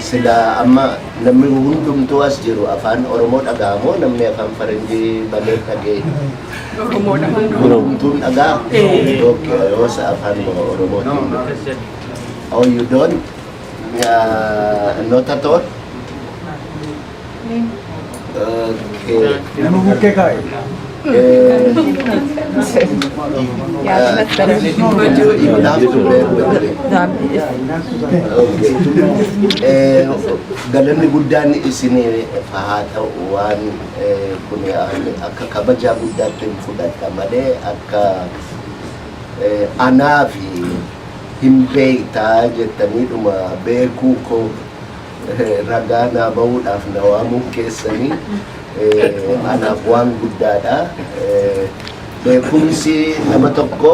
Sila amma namni hundumtuu as jiru afaan Oromoo dhaga'amoo namni afaan Faranjii balee dhagee hundumtuun dhagaa? Okay, yoo sa afaan Oromootiin. Oh, you don't? Not at all? Okay. Nama bukkee kaa'e. Galanni guddaan isin haa ta'u waan kun akka kabajaa guddaatti fudhata malee akka anaa fi hin beektaa jettaniidhuma beekuu koo ragaa naa bahuudhaaf na waamuu keessanii anaaf waan guddaadha. Beekumsi nama tokko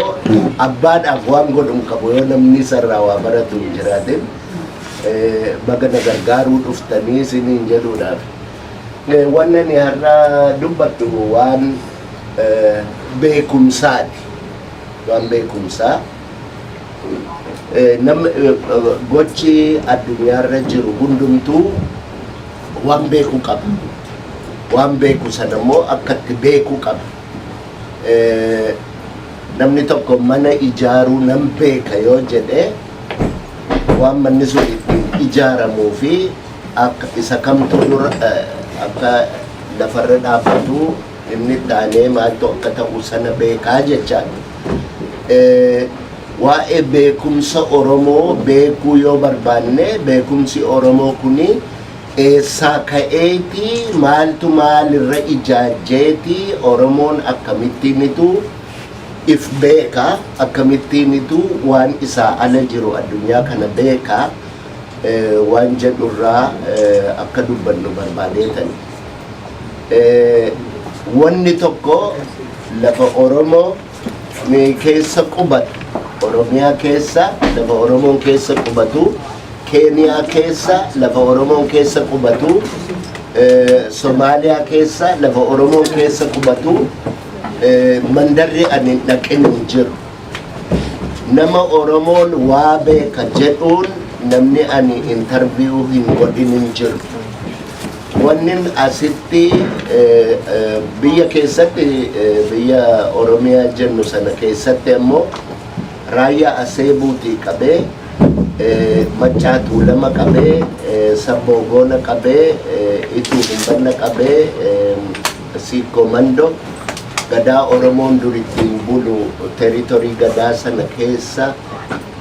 abbaadhaaf waan godhu qabu yoo namni sarraa waa baratu hin jiraatin baga na gargaaruu dhuftanii isiniin jedhuudhaaf. Wannan har'a dubbadhu waan beekumsaati. Waan beekumsaa. Gochi addunyaarra jiru hundumtuu waan beekuu qaba. Waan beeku sana immoo akkatti beekuu qaba. Namni tokko mana ijaaruu nan beeka yoo jedhe waan manni sun ittiin ijaaramuu fi akka isa kamtu dura akka lafarra dhaabbatu inni taanee maaltu akka ta'u sana beekaa jechaadha. Waa'ee beekumsa Oromoo beekuu yoo barbaanne beekumsi Oromoo kuni eessaa ka'eeti maaltu maalirra ijaajjeeti Oromoon akkamittiinitu if beeka akkamittiinitu waan isaa ala jiru addunyaa kana beeka waan jedhurraa akka dubbannu barbaadeetan. Wanni tokko lafa Oromoo keessa qubatu Oromiyaa keessa lafa Oromoon keessa qubatu Keniyaa keessa lafa Oromoon keessa qubatu Somaaliyaa keessa lafa Oromoon keessa qubatu mandarri ani dhaqin hin jiru. Nama Oromoon waa beeka jedhuun namni ani interview hin godhin hin jiru. Wannin asitti biyya keessatti biyya Oromiyaa jennu sana keessatti ammoo raayyaa aseebuutii qabee Machaa Tuulama qabee Sabbogoona qabee Ituu Humbanna qabee Sikomando gadaa Oromoon durittiin bulu territorii gadaa sana keessa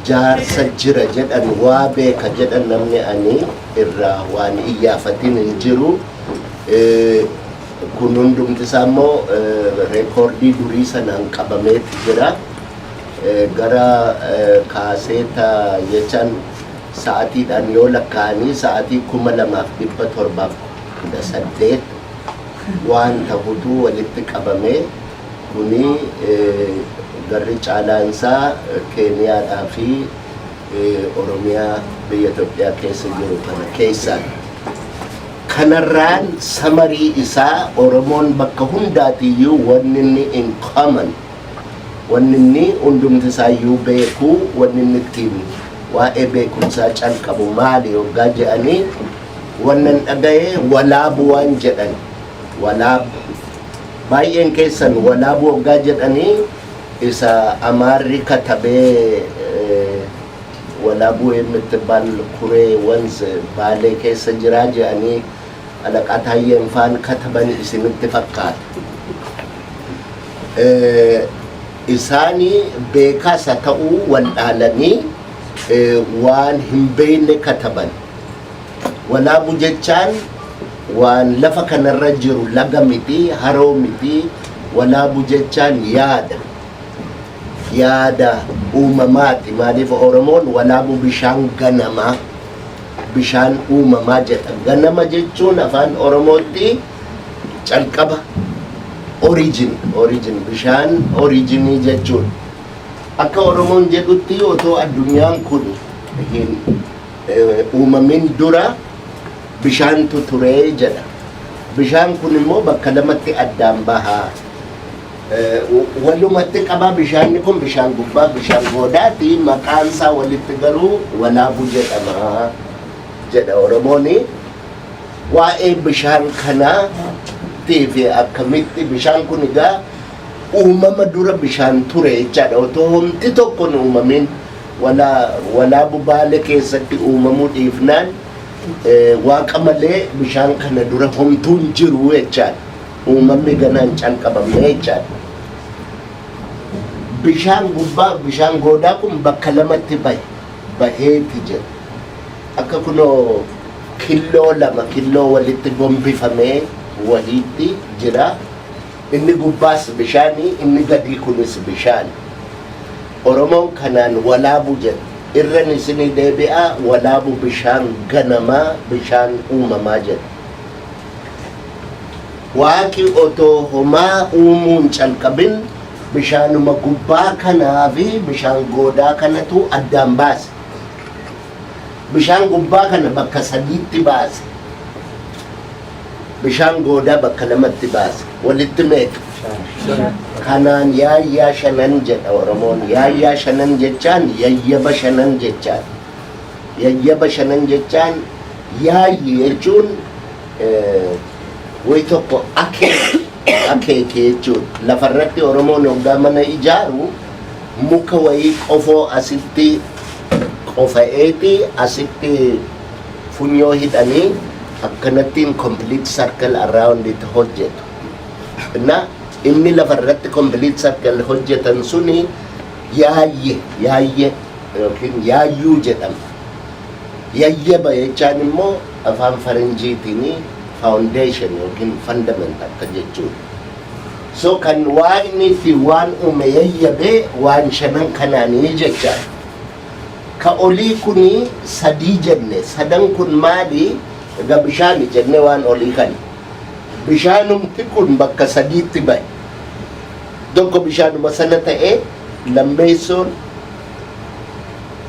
jaarsa jira jedhan waa beeka jedhan namni ani irraa waan iyyaafatin hin jiru. Kun hundumti isaa immoo reekoordii durii sanaan qabameeti jira. Gara kaaseeta jechaan sa'aatiidhaan yoo lakkaa'anii sa'aatii 2718 waan ta'utu walitti qabame. Kuni garri caalaansaa Keeniyaadhaa fi Oromiyaa biyya Itoophiyaa keessa jiru kana keessaa. Kanarraan samarii isaa Oromoon bakka hundaatiyyuu wanni inni in common wanni inni hundumti isaayyuu beekuu wanni inni ittiin waa'ee beekumsaa calqabu maali yoggaa jedhanii wannan dhaga'ee walaabu waan jedhan walaabu baay'een keessan walaabu yoggaa jedhanii isa Amaarri katabee walaabu የምትባል ኩሬ ወንዝ ባሌ keessa jira jedhanii alaqaa Taayyeen faan kataban isinitti fakkaata. Isaanii beekaas haa ta'uu waldhaalanii waan hin beekne kataban. Walaabu jechaan waan lafa kanarra jiru laga miti haroo miti. Walaabu jechaan yaada yaada uumamaati. Maaliif Oromoon walaabu bishaan ganamaa bishaan uumamaa jedha. Ganama jechuun afaan Oromootti calqaba origin bishaan originii jechuun akka Oromoon jedhutti otoo addunyaan kun hin uumamin dura bishaantu turee jedha. Bishaan kun immoo bakka lamatti addaan bahaa. Walumatti qabaa bishaanni kun bishaan gubbaa bishaan goodaati. Maqaan isaa walitti garuu walaabuu jedhama jedha Oromooni. Waa'ee bishaan kanaatii fi akkamitti bishaan kun egaa uumama dura bishaan ture jechaadha. Otoo homti tokko hin uumamin walaabuu Baalee keessatti uumamuu dhiifnaan waaqa malee bishaan kana dura homtuun jiru jechaadha. Uumamni ganaan calqabame jechaadha. Bishaan gubbaa bishaan goodaa kun bakka lamatti baheeti jedha. Akka kunoo killoo lama killoo walitti gombifamee wahiitti jira. Inni gubbaas bishaani, inni gadii kunis bishaan. Oromoon kanaan walaabuu jedha. Irran isinii deebi'a walaabuu bishaan ganamaa bishaan uumamaa jedha. Waaqi otoo homaa uumuun calqabin bishaanuma gubbaa kanaa fi bishaan goodaa kanatu addaan baase. Bishaan gubbaa kana bakka sadiitti baase. Bishaan goodaa bakka lamatti baase. Walitti meeqa? Kanaan yaayyaa shanan jedha Oromoon. Yaayyaa shanan jechaan yayyaba shanan jechaan. Yayyaba shanan jechaan yaayyi jechuun way tokko akeeke jechuun. Lafarratti Oromoon hoggaa mana ijaaru muka wayii qofoo asitti qofa'eeti asitti funyoo hidhanii akkanattiin complete circle around it hojjetu. Na inni lafarratti complete circle hojjetan suni yaayye yookiin yaayyuu jedhama. Yayyaba jechaan immoo afaan faranjiitiin foundation yookiin fundament akka jechuudha. So kan waaqni fi waan uume yayyabee waan shanan kanaanii jechaan. Ka olii kuni sadii jenne. Sadan kun maali? Egaa bishaani jenne waan olii kan. Bishaanumti kun bakka sadiitti bahe. Tokko bishaanuma sana ta'ee lammeessoon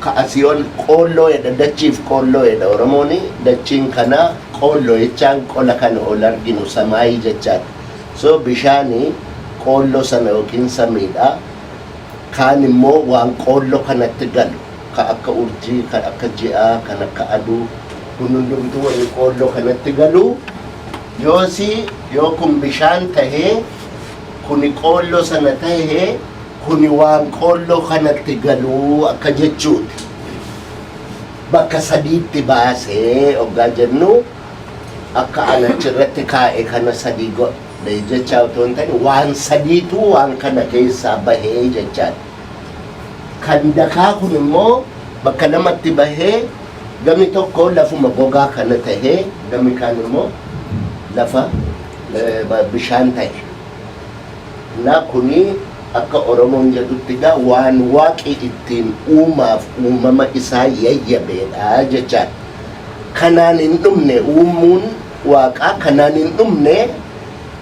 ka asii ol qoolloo jedha. Dachiif qoolloo jedha Oromooni. Dachiin kana qoolloo jechaan qola kana ol arginu samaayii jechaan. So bishaani qoolloo sana yookiin samiidha. Kaan immoo waan qoolloo kanatti galu. Ka akka urjii, kan akka ji'aa, kan akka aduu. Kun hundumtuu wali qoolloo kanatti galu. Yoo kun bishaan tahee kuni qoolloo sana tahee kuni waan qoolloo kanatti galuu akka jechuuti. Bakka sadiitti baasee hoggaa jennu akka an achirratti kaa'e kana sadii godhe jechaa otoo hin ta'in waan sadiitu waan kana keessaa bahee jechaadha. Kan dakaa kun immoo bakka lamatti bahee gami tokko lafuma gogaa kana tahee gami kaan immoo lafa bishaan ta'e. Na kuni akka Oromoon jedhutti egaa waan waaqi ittiin uumaaf uumama isaa yayyabeedha jechaadha. Kanaan hin dhumne uumuun waaqaa kanaan hin dhumne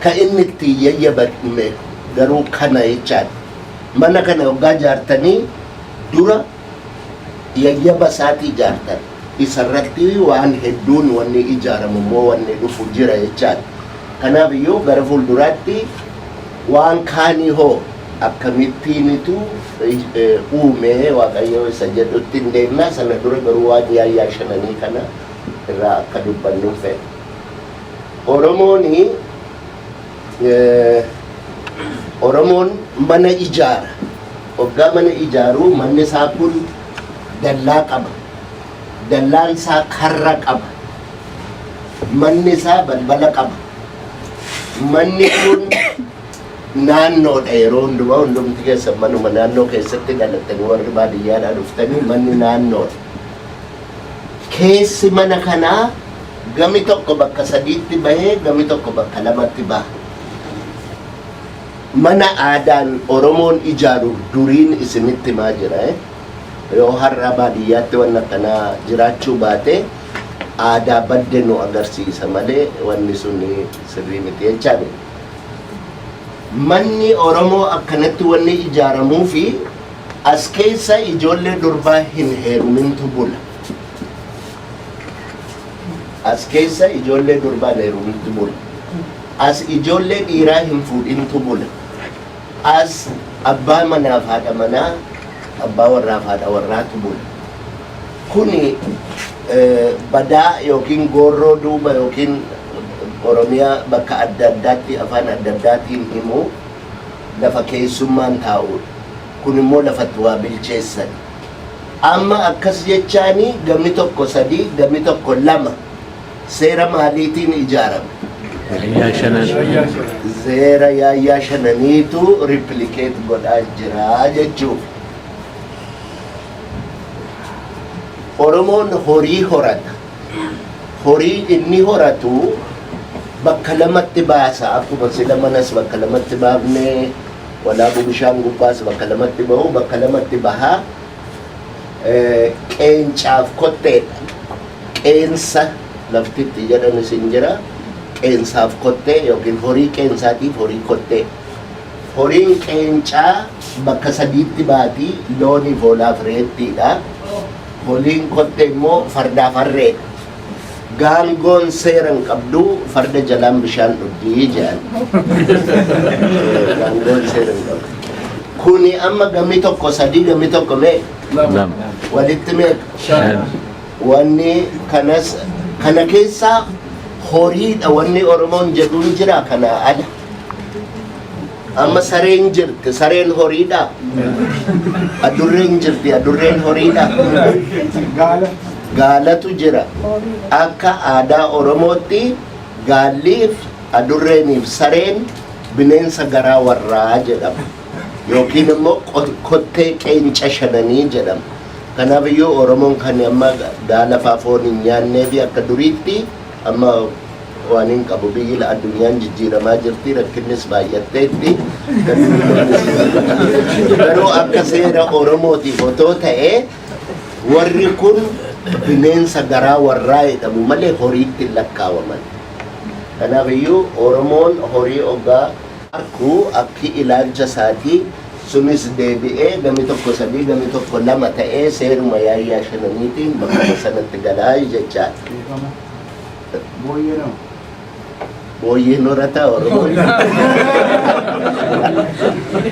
ka inni ittiin yayyabame garuu kana jechaadha. Mana kana hoggaa ijaartanii dura yayyaba isaatii ijaartan. Isarratti waan hedduun wanni ijaaramu immoo wanni dhufu jira jechaadha. Kanaaf iyyuu gara fuulduraatti waan kaanii hoo akkamittiinitu uumee Waaqayyo isa jedhutti hin deemnaa. Sana dura garuu waan yaayyaa shananii kana irraa akka dubbannuuf ta'e. Oromoon mana ijaara. Hoggaa mana ijaaruu manni isaa kun dallaa qaba. Dallaan isaa karra qaba. Manni isaa balbala qaba. Manni kun naannoodha. Yeroo hundumaa hundumti keessa manuma naannoo keessatti dhalatanii warri baadiyyaadhaa dhuftanii manni naannoodha. Keessi mana kanaa gami tokko bakka sadiitti bahee gami tokko bakka lamatti baha. Mana aadaan Oromoon ijaaru duriin isinitti maa jira? Yoo har'a baadiyyaatti waan akkanaa jiraachuu baate aadaa badde nu agarsiisa malee wanni sun sirrii miti jechaadha. Manni Oromoo akkanatti wanni ijaaramuu fi as keessa ijoollee durbaa hin heerumintu bula. As keessa ijoollee durbaa hin heerumintu bula. As ijoollee dhiiraa hin fuudhintu bula. As abbaa manaaf haadha manaa, abbaa warraaf haadha warraatu bula. Kuni badaa yookiin goorroo duuba yookiin Oromiyaa bakka adda addaatti afaan adda addaatiin himu lafa keessummaan taa'udha. Kun immoo lafatti waa bilcheessan. Amma akkas jechaanii gamni tokko sadii, gamni tokko lama seera maaliitiin ijaarame? Seera yaayyaa shananiitu replikeet godhaa jira jechuuf. Oromoon horii horata. Horii inni horatu bakka lamatti baasa. Akkuma sila manas bakka lamatti baafnee walaabuu bishaan gubbaas bakka lamatti bahu, bakka lamatti bahaa. Qeencaaf kotteedha. Qeensa laftitti jedhan isin jira. Qeensaaf kottee yookiin horii qeensaatiif horii kottee. Horiin qeencaa bakka sadiitti baatii, looniif hoolaaf reettiidha. Horiin kottee immoo fardaaf harreedha. Gaangoon seeran qabdu farda jalaan bishaan dhugdii jedhan. Gaangoon seeran qabdu. Kuni amma gamni tokko sadii, gamni tokko mee? Walitti meeqa? Wanni kanas kana keessaa horiidha wanni Oromoon jedhuun jira kana ala. Amma sareen jirti, sareen horiidha. Adurreen jirti, adurreen horiidha. Gaalatu jira. Akka aadaa Oromootti gaalliif, adurreeniif sareen bineensa garaa warraa jedhama. Yookiin immoo kottee qeenca shananii jedhama. Kanaaf iyyuu Oromoon kan amma gaala foon hin nyaannee fi akka duriitti amma waan hin qabu biyyi addunyaan jijjiiramaa jirti, rakkinnis baay'atteetti. Garuu akka seera Oromootiif otoo ta'ee warri kun bineensa garaa warraa jedhamu malee horiitti lakkaawaman. Kanaaf iyyuu Oromoon horii ogaa arkuu akki ilaalcha isaatii sunis deebi'ee gamni tokko sadii, gamni tokko lama ta'ee seeruma yaayyaa shananiitiin bakka sanatti galaa jechaadha. Booyyeen horata Oromoon.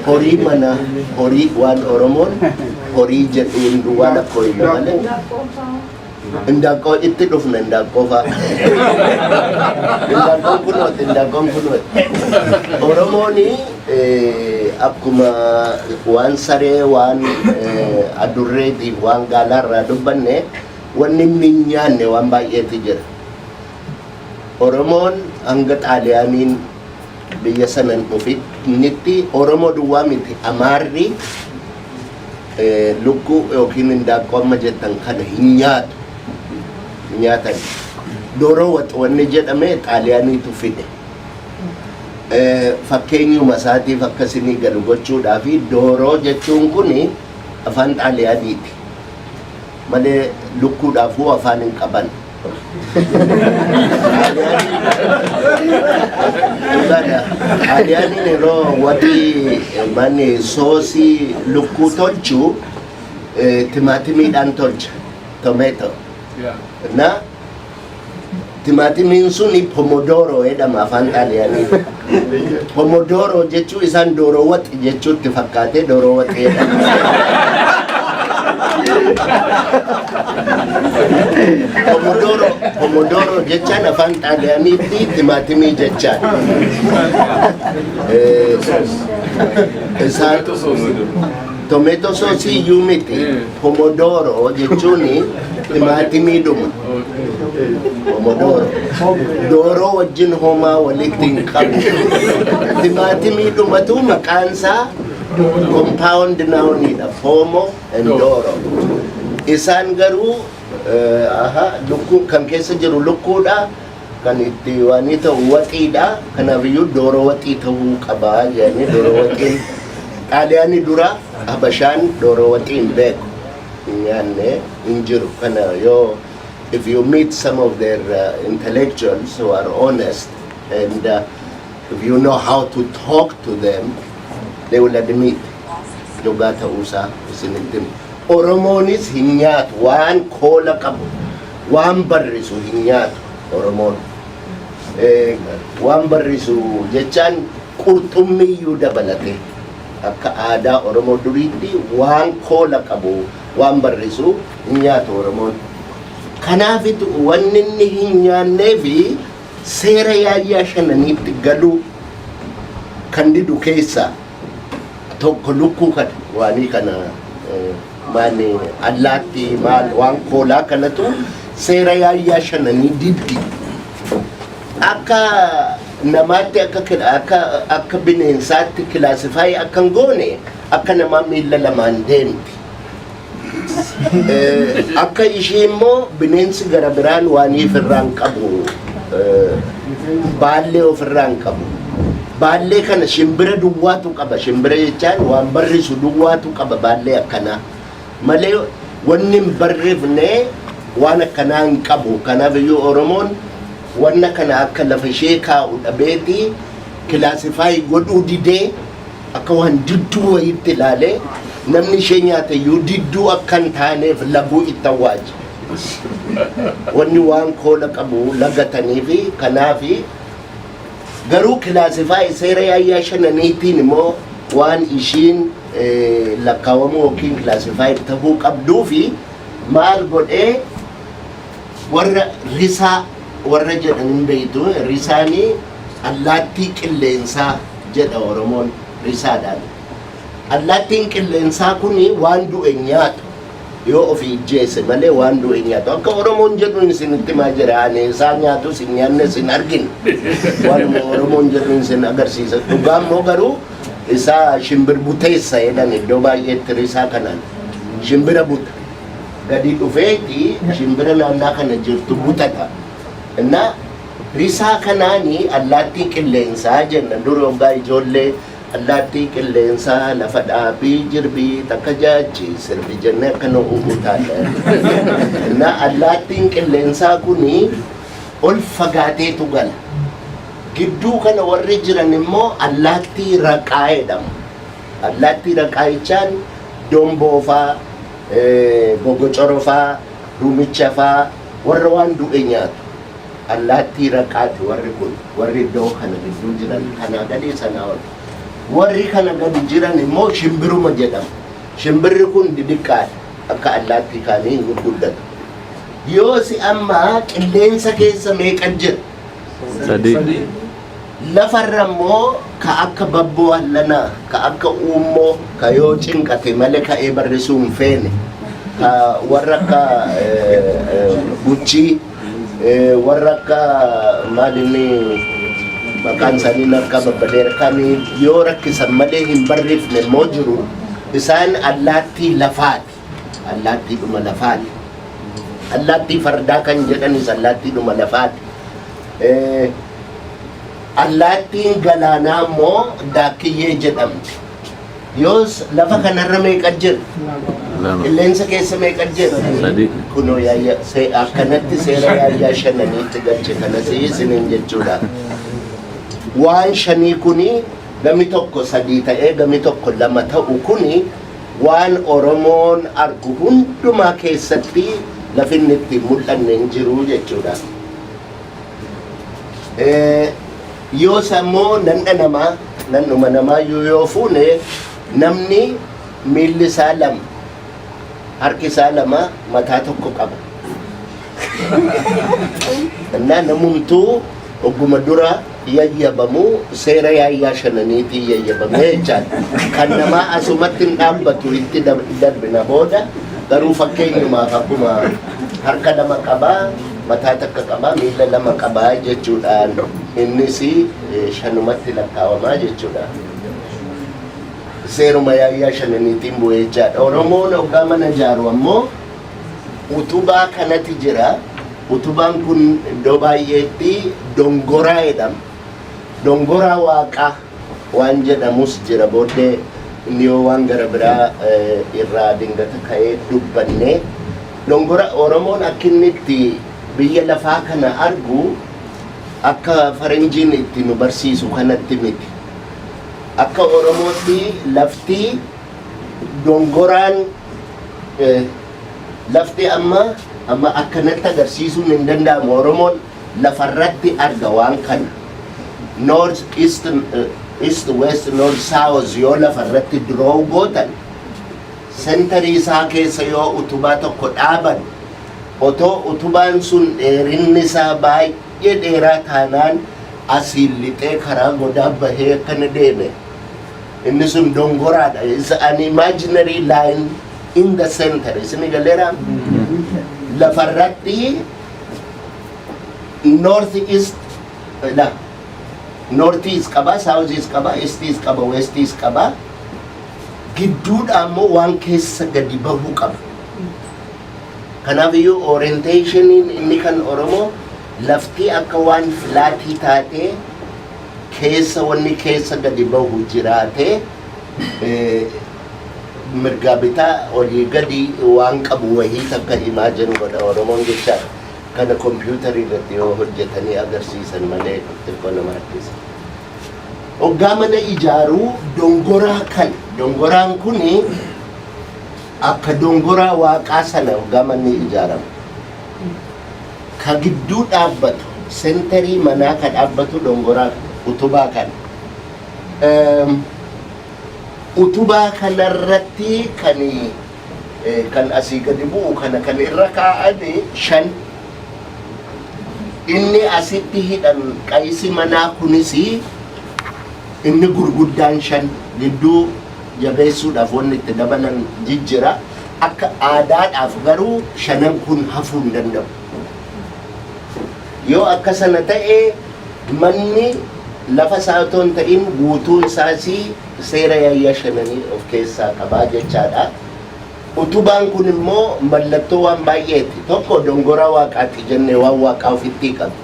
Horii mana, horii waan Oromoon horii jedhuun duwwaa lakkoo hin malee. Indaaqqoo itti dhufna indaaqqoo fa'a. Indaaqqoon kunooti. Oromooni akkuma waan saree, waan adurreetiif, waan gaalaarraa dubbanne wanni inni hin nyaanne waan baay'eetu jira. Oromoon hanga Xaaliyaaniin biyya sanan dhufinitti Oromoo duwwaa miti Amaarri lukkuu yookiin indaaqqoo amma jettan kana hin nyaatu. Nyaatan. Dooroo wanni jedhame Xaaliyaaniitu fide. Fakkeenyuma isaatiif akkasinii gad gochuudhaa fi dooroo jechuun kuni afaan Xaaliyaaniiti. Malee lukkuudhaafuu afaan hin qaban. Xaaliyaaniin yeroo waxii manni soosii lukkuu tolchu timaatimiidhaan tolcha. Tomato. Na timaatimiin suni pomodoro jedhama afaan Xaaliyaanii. Pomodoro jechuun isaan dooroo waxi jechuutti fakkaatee dooroo waxi jedhama. Pomodoro jechaan afaan Xaaliyaaniitti timaatimii jechaan. Tomato sauce iyyuu miti. Pomodoro jechuun timaatimii dhuma. Pomodoro. Dooroo wajjin homaa walitti hin qabu. Timaatimii dhumatu maqaan isaa compound nounidha. Pomo and Doro. Isaan garuu lukkuu kan keessa jiru lukkuudha. Kan itti waan ta'u waxiidha. Kanaaf iyyuu dooroo waxii ta'uu qaba jedhanii dooroo waxiin Xaaliyaanii dura Habashaan dooroo waxii hin beeku. Nyaanne hin jiru. Kana yoo if you meet some of their intellectuals who are honest and if you know how to talk to them, they will admit Dogata usa isinitim. Oromoonis hin nyaatu waan koola qabu waan barrisu hin nyaatu Oromoon. Waan barrisu jechaan qurxummiyyuu dabalate akka aadaa Oromoo duriitti waan koola qabu waan barrisu hin nyaatu Oromoon. Kanaafitu wanni inni hin nyaannee fi seera yaayyaa shananiitti galuu kan didu keessa tokko lukkuu kana waanii kana maani allaatti maal waan koolaa kanatu seera yaayyaa shananii diddi akka namaatti akka bineensaatti kilaasifaayi akkan goone akka namaa miila lamaan deemti. Akka ishee immoo bineensi gara biraan waanii ofirraan qabu baallee ofirraan qabu. Baallee kana shimbira duwwaatu qaba. Shimbira jechaan waan barrisu duwwaatu qaba baallee akkanaa. Malee wanni hin barreefne waan akkanaa hin qabu. Kanaaf iyyuu Oromoon wanna kana akka lafa ishee kaa'u dhabeeti kilaasifaayi godhuu didee akka waan didduu wayiitti ilaalee namni ishee nyaate iyyuu didduu akka hin taaneef laguu itti awwaaje. Wanni waan koola qabu lagataniifi kanaafi garuu kilaasifaayi seera yaayyaa shananiitiin immoo waan ishiin lakkaawamuu yookiin kilaasifaayi ta'uu qabduu fi maal godhee warra risaa warra jedhan hin beektu risaanii allaattii qilleensaa jedha Oromoon risaadhaan. Allaattiin qilleensaa kuni waan du'e nyaatu yoo ofii ijjeesse malee waan du'e nyaatu akka Oromoon jedhuun isinitti maa jira ani isaa nyaatu sin nyaanne sin argin waan Oromoon jedhuun sin agarsiisa dhugaa immoo garuu isaa shimbir buteessa jedhan iddoo baay'eetti risaa kanaan shimbira buta gadi dhufeeti shimbira naannaa kana jirtu butata እና risaa kanaani allaattii qilleensaa jenna dur hoggaa ijoollee allaattii qilleensaa lafa dhaabii jirbii takka jaachi sirbi jennee akkana uumutaadha. እና allaattiin qilleensaa kuni ol fagaateetu gala. Gidduu kana warri jiran immoo allaattii raqaa jedhamu. Allaattii raqaa jechaan domboofaa, bogocorofaa, rumichafaa warra waan du'e nyaatu. Allaattii raqaati warri kun warri iddoo kana gidduu jiran kanaa gadi sanaa ol. Warri kana gadi jiran immoo shimbiruma jedhamu. Shimbirri kun didiqqaadha akka allaattii kaanii hin guddatu. Yoo si amma qilleensa keessa meeqa jira? Sadii. Lafarra immoo ka akka babboo allanaa ka akka uummoo ka yoo cinqate malee ka'ee barrisuu hin feene ka warra akka guchii warra akka maalinni maqaan isaanii akka babbadeera kan yoo rakkisan malee hin barreeffne immoo jiru isaan allaattii lafaati. Allaattiidhuma lafaati. Allaattii fardaa kan jedhanis allaattiidhuma lafaati. Allaattiin galaanaa immoo daakkiyyee jedhamti. Yoos lafa kanarra meeqa jira? Qilleensa keessa meeqa jira? Sadii. Kunoo akkanatti seera yaayyaa shananiitti galche kanas isiniin jechuudha. Waan shanii kuni gami tokko sadii ta'ee gami tokko lama ta'u kuni waan Oromoon argu hundumaa keessatti lafinni itti mul'anne hin jiru jechuudha. Yoo sammoo nannuma namaa yoo fuune namni miilli isaa lama harki isaa lama mataa tokko qaba. Innaa namumtuu ogguma dura yayyabamu seera yaayyaa shananiitii yayyabamee jechaadha. Kan namaa asumatti hin dhaabbatu itti darbina booda garuu fakkeenyumaaf akkuma harka lama qabaa mataa takka qabaa miila lama qabaa jechuudhaan innis shanumatti lakkaawamaa jechuudha. Seeruma yaayyaa shananiitiin bu'ee jechaadha. Oromoon hoggaa mana ijaaru ammoo utubaa kanatti jira. Utubaan kun iddoo baay'eetti dongoraa jedhama. Dongoraa waaqaa waan jedhamus jira booddee inni yoo waan gara biraa irraa dingata ka'ee dubbanne dongora Oromoon akka inni itti biyya lafaa kana argu akka faranjiin itti nu barsiisu kanatti miti. Akka Oromootti lafti dongoraan lafti amma akkanatti agarsiisuun hin danda'amu. Oromoon lafarratti arga waan kana. North East, East West, North South yoo lafarratti duroo gootan sentarii isaa keessa yoo utubaa tokko dhaaban otoo utubaan sun dheerinni isaa baay'ee dheeraa taanaan asiin lixee karaa godaa bahee akkana deeme. Inni sun dongoraadha. It's an imaginary line in the center. Isini galeera lafarratti north east la north east qaba, south east qaba, east east qaba, west east qaba. Gidduudha ammoo waan keessa gadi bahu qaba. Kanaafiyyuu orientationiin inni kan Oromoo lafti akka waan filaatii taatee keessa wanni keessa gadi bahu jiraate mirgaa bitaa olii gadi waan qabu wahii takka imaajin godha Oromoon jechaadha. Kana kompiitarii irratti yoo hojjetanii agarsiisan malee xiqqoo nama rakkisa. Hoggaa mana ijaaruu dongoraa kan dongoraan kuni akka dongoraa waaqaa sana hoggaa manni ijaaramu. Ka gidduu dhaabbatu sentarii manaa ka dhaabbatu dongoraa utubaa kan. Utubaa kanarratti kan asii gadi bu'u kana kan irra kaa'ame 5. Inni asitti hidhan qaysi manaa kunis inni gurguddaan 5 gidduu jabeessuudhaaf wanni itti dabalan jijjira. Akka aadaadhaaf garuu 5 kun hafuu hin danda'u. Yoo akka sana ta'e manni lafa isaa otoo hin ta'in guutuu isaas seera yayyaa 5 of keessaa qabaa jechaadha. Utubaan kun immoo mallattoo waan baay'eeti. Tokko dongoraa waaqaatti jennee waan waaqaa ofitti qabu.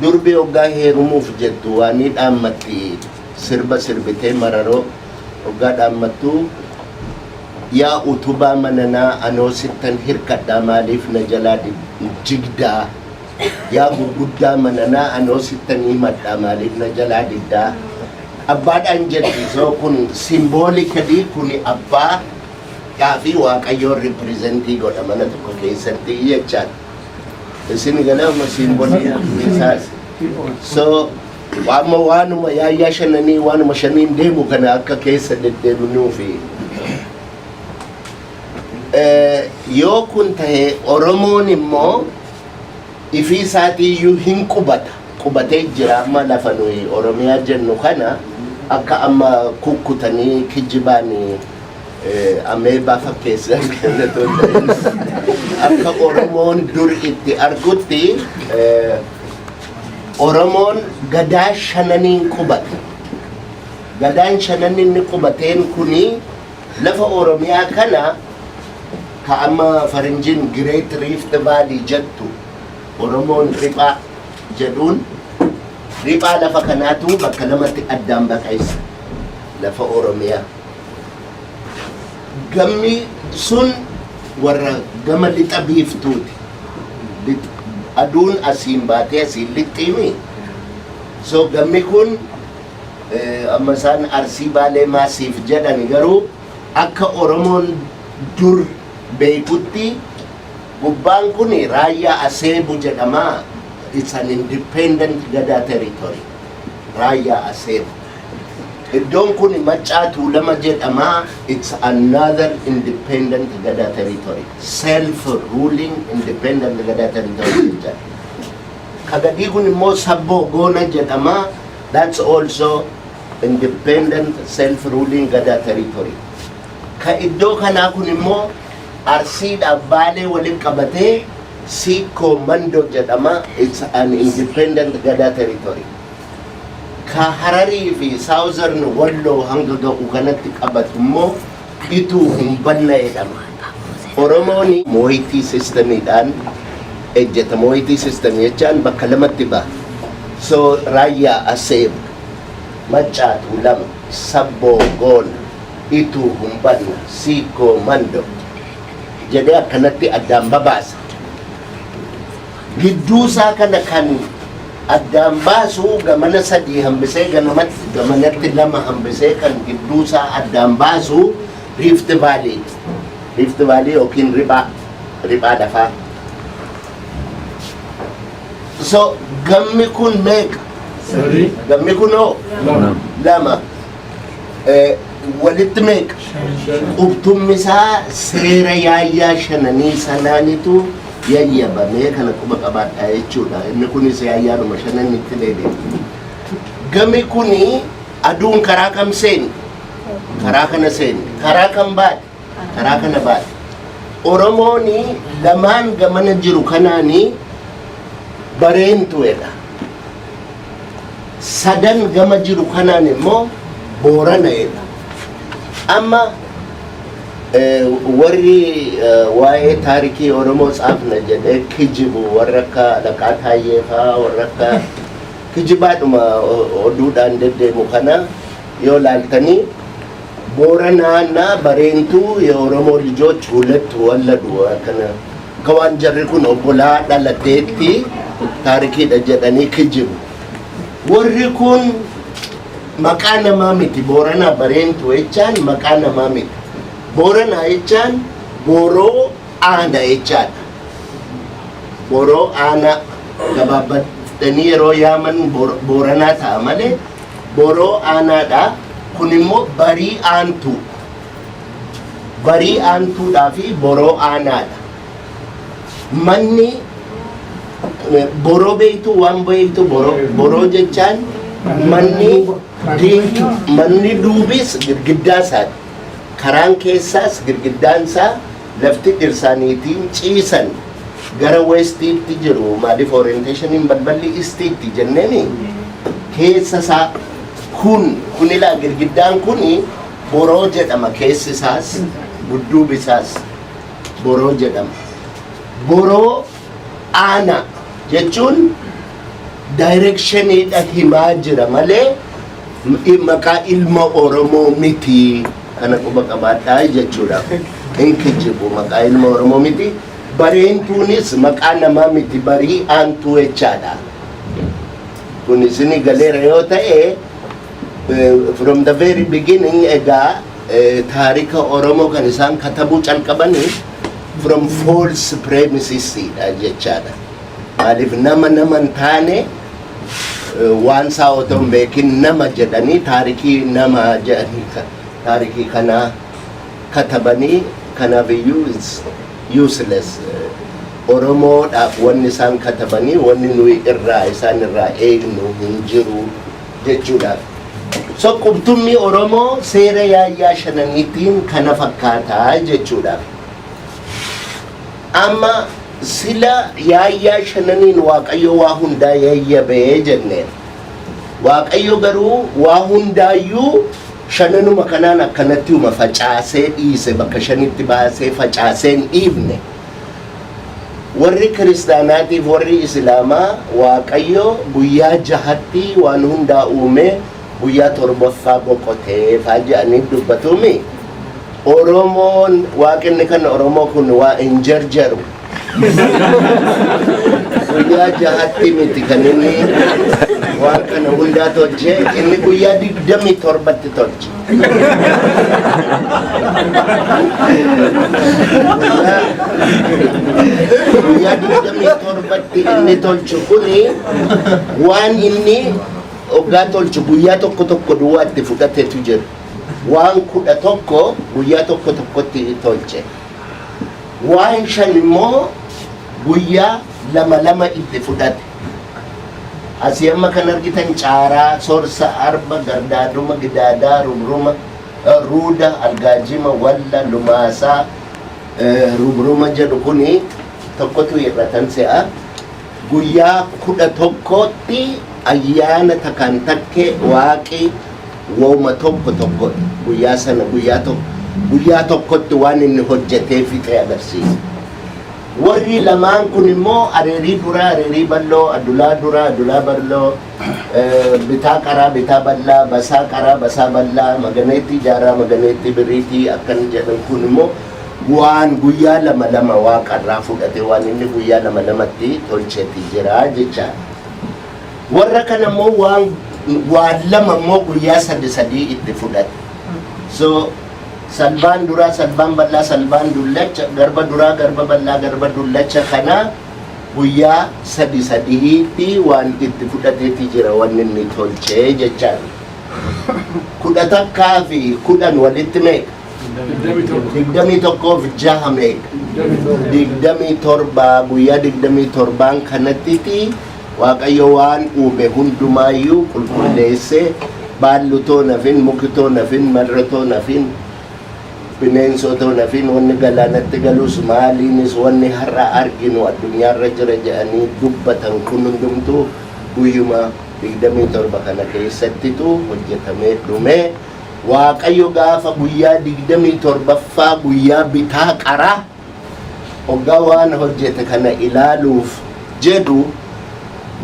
Durbi hoggaa heerumuuf jettu waan dhaammatti sirba sirbitee mararoo hoggaa dhaammattu yaa utubaa mananaa anoo sittan hirkadhaa maaliif na jalaa jigdaa. Yaa gurguddaa mananaa anoo sittan himadhaa maaliif na jalaa diddaa. Abbaadhaan jetti soo kun simboolikadii kun abbaa fi waaqayyoon ripirezentii godha mana tokko keessatti jechaan. Isin ganama simboolii isaas. So waanuma yaayyaa 5 waanuma 5 deemu kana akka keessa deddeebinuufi. Yoo kun ta'e Oromoon immoo ifii isaatiiyyuu hin qubatee jira. Amma lafa nuyi Oromiyaa jennu kana akka amma kukkutanii kijibaanii ameebaa fakkeessan akka Oromoon dur itti argutti Oromoon gadaa 5 qubata. Gadaan 5 inni qubateen kuni lafa Oromiyaa kana ka amma faranjiin Great Rift Valley jettu Oromoon riphaa jedhuun riphaa lafa kanaatu bakka lamatti addaan baqaysa lafa Oromiyaa. Gammi sun warra gama lixa biiftuuti. Aduun asiin baatee asiin lixxiimi. So gammi kun amma isaan Arsii Baalee Maasiif jedhani garuu akka Oromoon dur beekutti gubbaan kun raayyaa Aseebu jedhama. It's an independent Gadaa territory. Raayyaa Aseebu. Iddoon kun Maccaa Tuulama jedhama. It's another independent Gadaa territory. Self-ruling independent Gadaa territory. Kagadii kun immoo Sabboo Goona jedhama. That's also independent self-ruling Gadaa territory. Ka iddoo kanaa kun immoo Arsiidhaaf Baalee waliin qabatee Siikoo Mandoo jedhama. It's an independent Gadaa territory. Ka Hararii fi Southern Walloo hanga ga'u kanatti qabatu immoo Ituu Humbanna jedhama. Oromoon mooyitii sistemiidhaan ejjeta. Mooyitii sistemii jechaan bakka lamatti ba'a. So raayyaa Aseebu, Maccaa Tuulama, Sabboo Goona, Ituu Humbanna, Siikoo Mandoo jedhee akkanatti addaan babaasa. Gidduu isaa kana kan addaan baasu gamana 3 hambisee gamanatti 2 hambisee kan gidduu isaa addaan baasu Rift Valley. Rift Valley yookiin riphaa lafaa. So gammi kun meeqa? Gammi kun hoo? Lama. Walitti meeqa? Qubtummi isaa seera yaayyaa shananii sanaanitu yayyabamee kana quba qabaadha jechuudha. Inni kunis yaayyaadhuma shananitti deebi'e. Gammi kuni aduun karaa kam seeni? Karaa kana seeni. Karaa kam baadhi? Karaa kana baadhi. Oromooni lamaan gamana jiru kanaanii bareentuedha. Sadan gama jiru kanaan immoo Booranaedha. Amma warri waa'ee taarikii Oromoo tsaafna jedhee kijibu warra akka Dhaqaa Taayyee fa'aa warra akka kijibaadhuma oduudhaan deddeemu kana yoo laaltanii ቦረናና በሬንቱ የኦሮሞ ልጆች ሁለት ወለዱ ከነ ከዋን ጀርኩን ኦቦላ ዳለቴቲ ታሪኪ ደጀደኒ ክጅቡ ወርኩን መቃነ ማሚቲ ቦረና በሬንቱ እቻን መቃነ ማሚቲ ቦረና እቻን ቦሮ አና እቻን ቦሮ አና ገባበት ደኒሮ ያመን ቦረና ታመለ ቦሮ አናዳ kunimmo barii aantuudhaa fi boroo aanaadha. Manni boroo beektu waan beektu boroo jechaan manni duubis girgiddaasaati. Karaan keessaas girgiddaansaa lafti dhirsaaniitiin ciisan gara westiitti jiru maaliif orienteeshiniin balballi istiitti jenneeni keessasaa kunila girgiddaan kuni boroo jedhama keessisaas dudduubisaas boroo jedhama. Boroo aana jechuun directioniidha himaa jira malee maqaa ilma Oromoo miti kana quba qabaadhaa jechuudha. Hin kijibu maqaa ilma Oromoo miti. Bareentuunis maqaa namaa miti barii aantuu jechaadha. Kunis ni galeera yoo ta'e from the very beginning egaa taarika Oromoo kan isaan katabuu calqabani from false premises dha jechaadha. Maaliif nama hin taane waan isaa otoo hin beekin nama jedhanii taarikii nama jedhanii taarikii kana katabanii kanaafiyyuu useless. Oromoodhaaf wanni isaan katabanii wanni nuyi isaan irraa eegnu hin jiru jechuudha. So qubtummi Oromoo seera yaayyaa shananiitiin kana fakkaataa jechuudha. Amma sila yaayyaa shananiin Waaqayyo waa hundaa yayyabee jenneen. Waaqayyo garuu waa hundaayyuu shananuma kanaan akkanatti uma facaasee dhiise bakka shanitti baasee facaasee hin dhiifne. Warri kiristaanaatiif warri islaamaa Waaqayyo guyyaa jahatti waan hundaa uume guyyaa torbaffaa boqotee faaja'anii dubbatumi. Oromoon waaqinni kan Oromoo kun waa hin jarjaru. Guyyaa jahatti miti kan inni waan kana hundaa tolche inni guyyaa 27tti tolche. Guyyaa 27tti inni tolchu kuni waan inni oggaa tolchu guyyaa tokko duwwaatti fudhateetu jiru. Waan 11 guyyaa tokkotti tolche. Waan 5 immoo guyyaa 2 itti fudhate. Asii amma kan argitan caaraa, sorsa, arba, gardaaduma, gidaadaa, rubruma, ruuda, algaajima, walla, lumaasaa, rubruma jedhu kuni tokkotu hir'atan se'a. Guyyaa 11tti ayyaana takkaan takke waaqi wooma tokko guyyaa sana guyyaa tokkotti waan inni hojjetee fixe agarsiisa. Warri lamaan kun immoo areerii duraa areerii balloo, adulaa duraa adulaa balloo, bitaa qaraa bitaa ballaa, basaa qaraa basaa ballaa, maganeetti jaaraa maganeetti biriitii akkan jedhan kun immoo waan guyyaa lama waaqarraa fudhate waan inni guyyaa lamatti tolcheeti jira jechaadha. Warra kana immoo waan lama immoo guyyaa 3 itti fudhate. So salbaan duraa salbaan bal'aa salbaan dullacha garba duraa garba bal'aa garba dullacha kana guyyaa sadiitti waan itti fudhateeti jira wanni inni tolchee jechaan 11 fi 10 walitti meeqa 21 jaha meeqa 27 guyyaa 27 kanatti Waaqayyo waan uume hundumaayyuu qulqulleessee baallutoo nafin mukitoo nafin marratoo nafin bineensotoo nafin wanni galaanatti galus maaliinis wanni har'a arginu addunyaarra jira jedhanii dubbatan kun hundumtuu guyyuma 27 kana keessattitu hojjetamee dhume Waaqayyo gaafa guyyaa 27ffaa guyyaa bitaa qara hoggaa waan hojjete kana ilaaluuf jedhu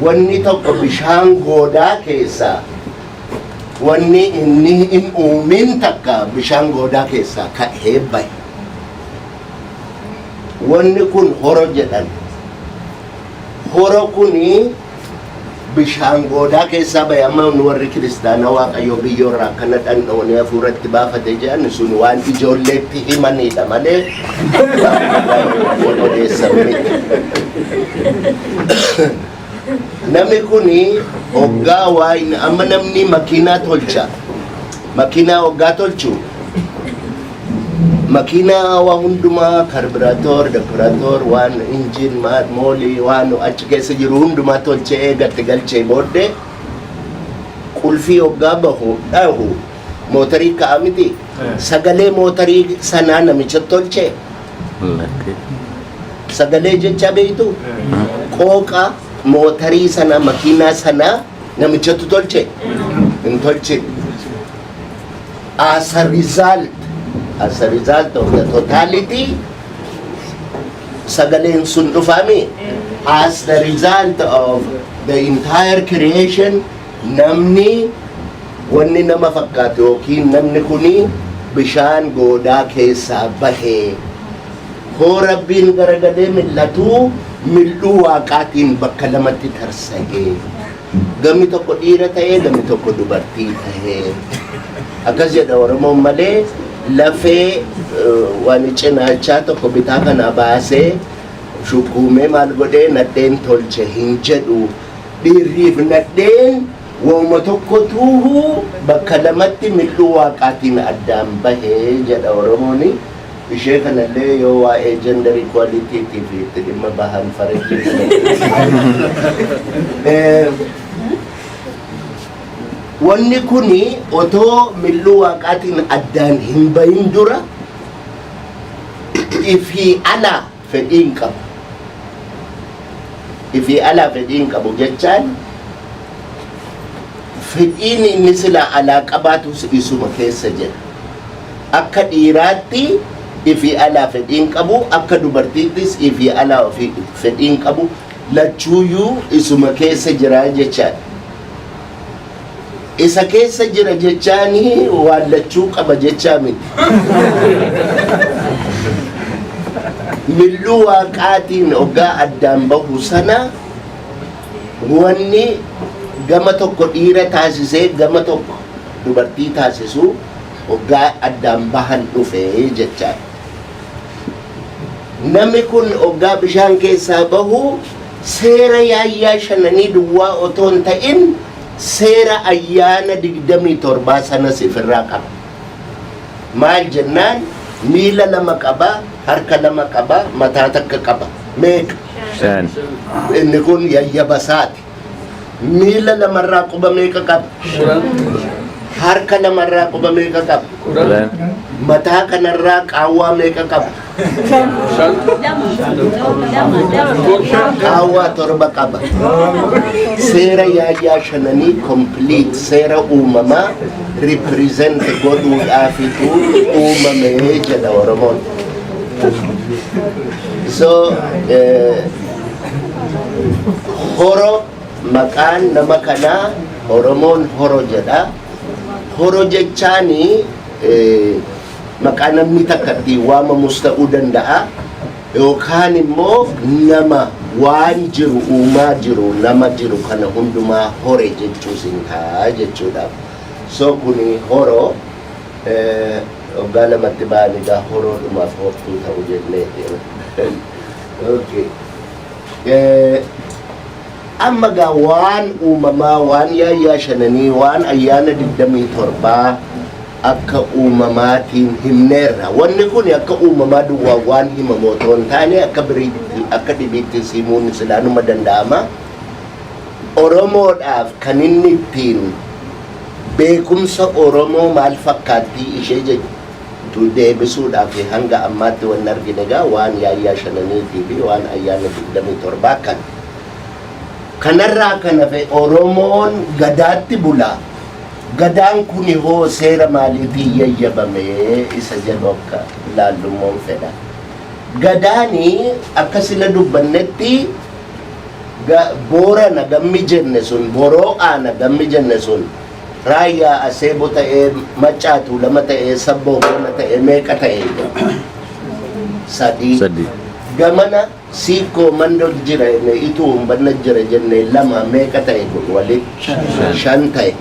wanni tokko bishaan goodaa keessaa wanni inni hin uumin takka bishaan goodaa keessaa ka'ee bahe wanni kun horo jedhan horo kuni bishaan goodaa keessaa bahe amma warri kiristaanaa Waaqayyo biyyoorraa akkana dhandha'anii hafuuratti baafate jedhan sun waan ijoolleetti himanidha malee odeessan miti Namni kuni hoggaa waan amma namni makiinaa tolcha makiinaa hoggaa tolchu makiinaa waan hundumaa karburaatoor depuraatoor waan injin moolii waan achi keessa jiru hundumaa tolchee eegatti galchee booddee qulfii hoggaa bahu dhahu mootarii ka'a miti sagalee mootarii sanaa namicha tolchee sagalee jecha beeytu qooqa mootarii sana makiinaa sana namichatu tolche hin tolchin as a result of the totality sagaleen sun dhufame as the result of the entire creation namni wanni nama fakkaatu yookiin namni kuni bishaan goodaa keessaa bahee hoo rabbiin garagalee millatu mil'uu waaqaatiin bakka lamatti tarsa'ee gamni tokko dhiira ta'ee gamni tokko dubartii ta'ee akkas jedha Oromoon malee lafee waan cinaachaa tokko bitaa kana baasee shukuumee maal godhee nadheen tolche hin jedhu dhiirriif nadheen wauma tokko tuuhuu bakka lamatti mil'uu waaqaatiin addaan bahee jedha Oromooni ishee kanallee yoo waa'ee gender equality fi itti dhimma bahan wanni kuni otoo mil'uu waaqaatiin addaan hin bahin dura ifii alaa fedhiin qabu jechaan fedhiin inni sila alaa qabaatus isuma keessa jira akka dhiiraatti ifii alaa fedhiin qabu akka dubartiittis ifii alaa fedhiin qabu lachuuyyuu isuma keessa jira jechaan isa keessa jira jechaani waan lachuu qaba jechaa miti mil'uu waaqaatiin hoggaa addaan bahu sana wanni gama tokko dhiira taasisee gama tokko dubartii taasisu hoggaa addaan bahan dhufee jechaa namni kun hoggaa bishaan keessaa bahu seera yaayyaa shananii duwwaa otoo hin ta'in seera ayyaana 27 sana sifirraa qaba maal jennaan miila lama qaba harka lama qaba mataa takka qaba meeqa inni kun yayyabasaati miila lamarraa quba meeqa qaba harka lamarraa quba meeqa qaba mataa kanarraa qaawwaa meeqa qaba qaawwaa 7 qaba seera yaayyaa shananii complete seera uumamaa represent godhuudhaafitu uumamee jedha Oromoon so horo maqaan nama kanaa Oromoon horo jedha horo jechaani maqaa namni takka ittiin waamamus ta'uu danda'a yookaan immoo nama waan jiru uumaa jiru nama jiru kana hundumaa hore jechuus hin ta'a jechuudha so kuni horo وقال ما تباني دا هرود وما فوقتو توجد ليتي اوكي أما قوان ومما وان يا شنني وان أيانا دمي تربا أكا أمماتين همنيرا ونكون أكا أمما دوا وان همموتون تاني أكا دبيت سيمون سلانو مدنداما Oromoo dhaaf kan inni ittiin beekumsa Oromoo maal fakkaatti ishee jettu deebisuudhaaf hanga ammaatti waan argine egaa waan yaayyaa shananiitii fi waan ayyaana 27 kan kanarraa kan hafe Oromoon gadaatti bula. Gadaan kuni hoo seera maaliitiin yayyabame isa jedhu akka laallummoon fedha. Gadaani akka sila dubbannetti Boorana gammi jenne sun Boro'aana gammi jenne sun raayyaa aseebo ta'ee macaatu lama ta'ee sabboogona ta'ee meeqa ta'ee sadii gamana siikoo mandoo jira jenne ituu humbanna jira jenne lama meeqa ta'e walit shan ta'e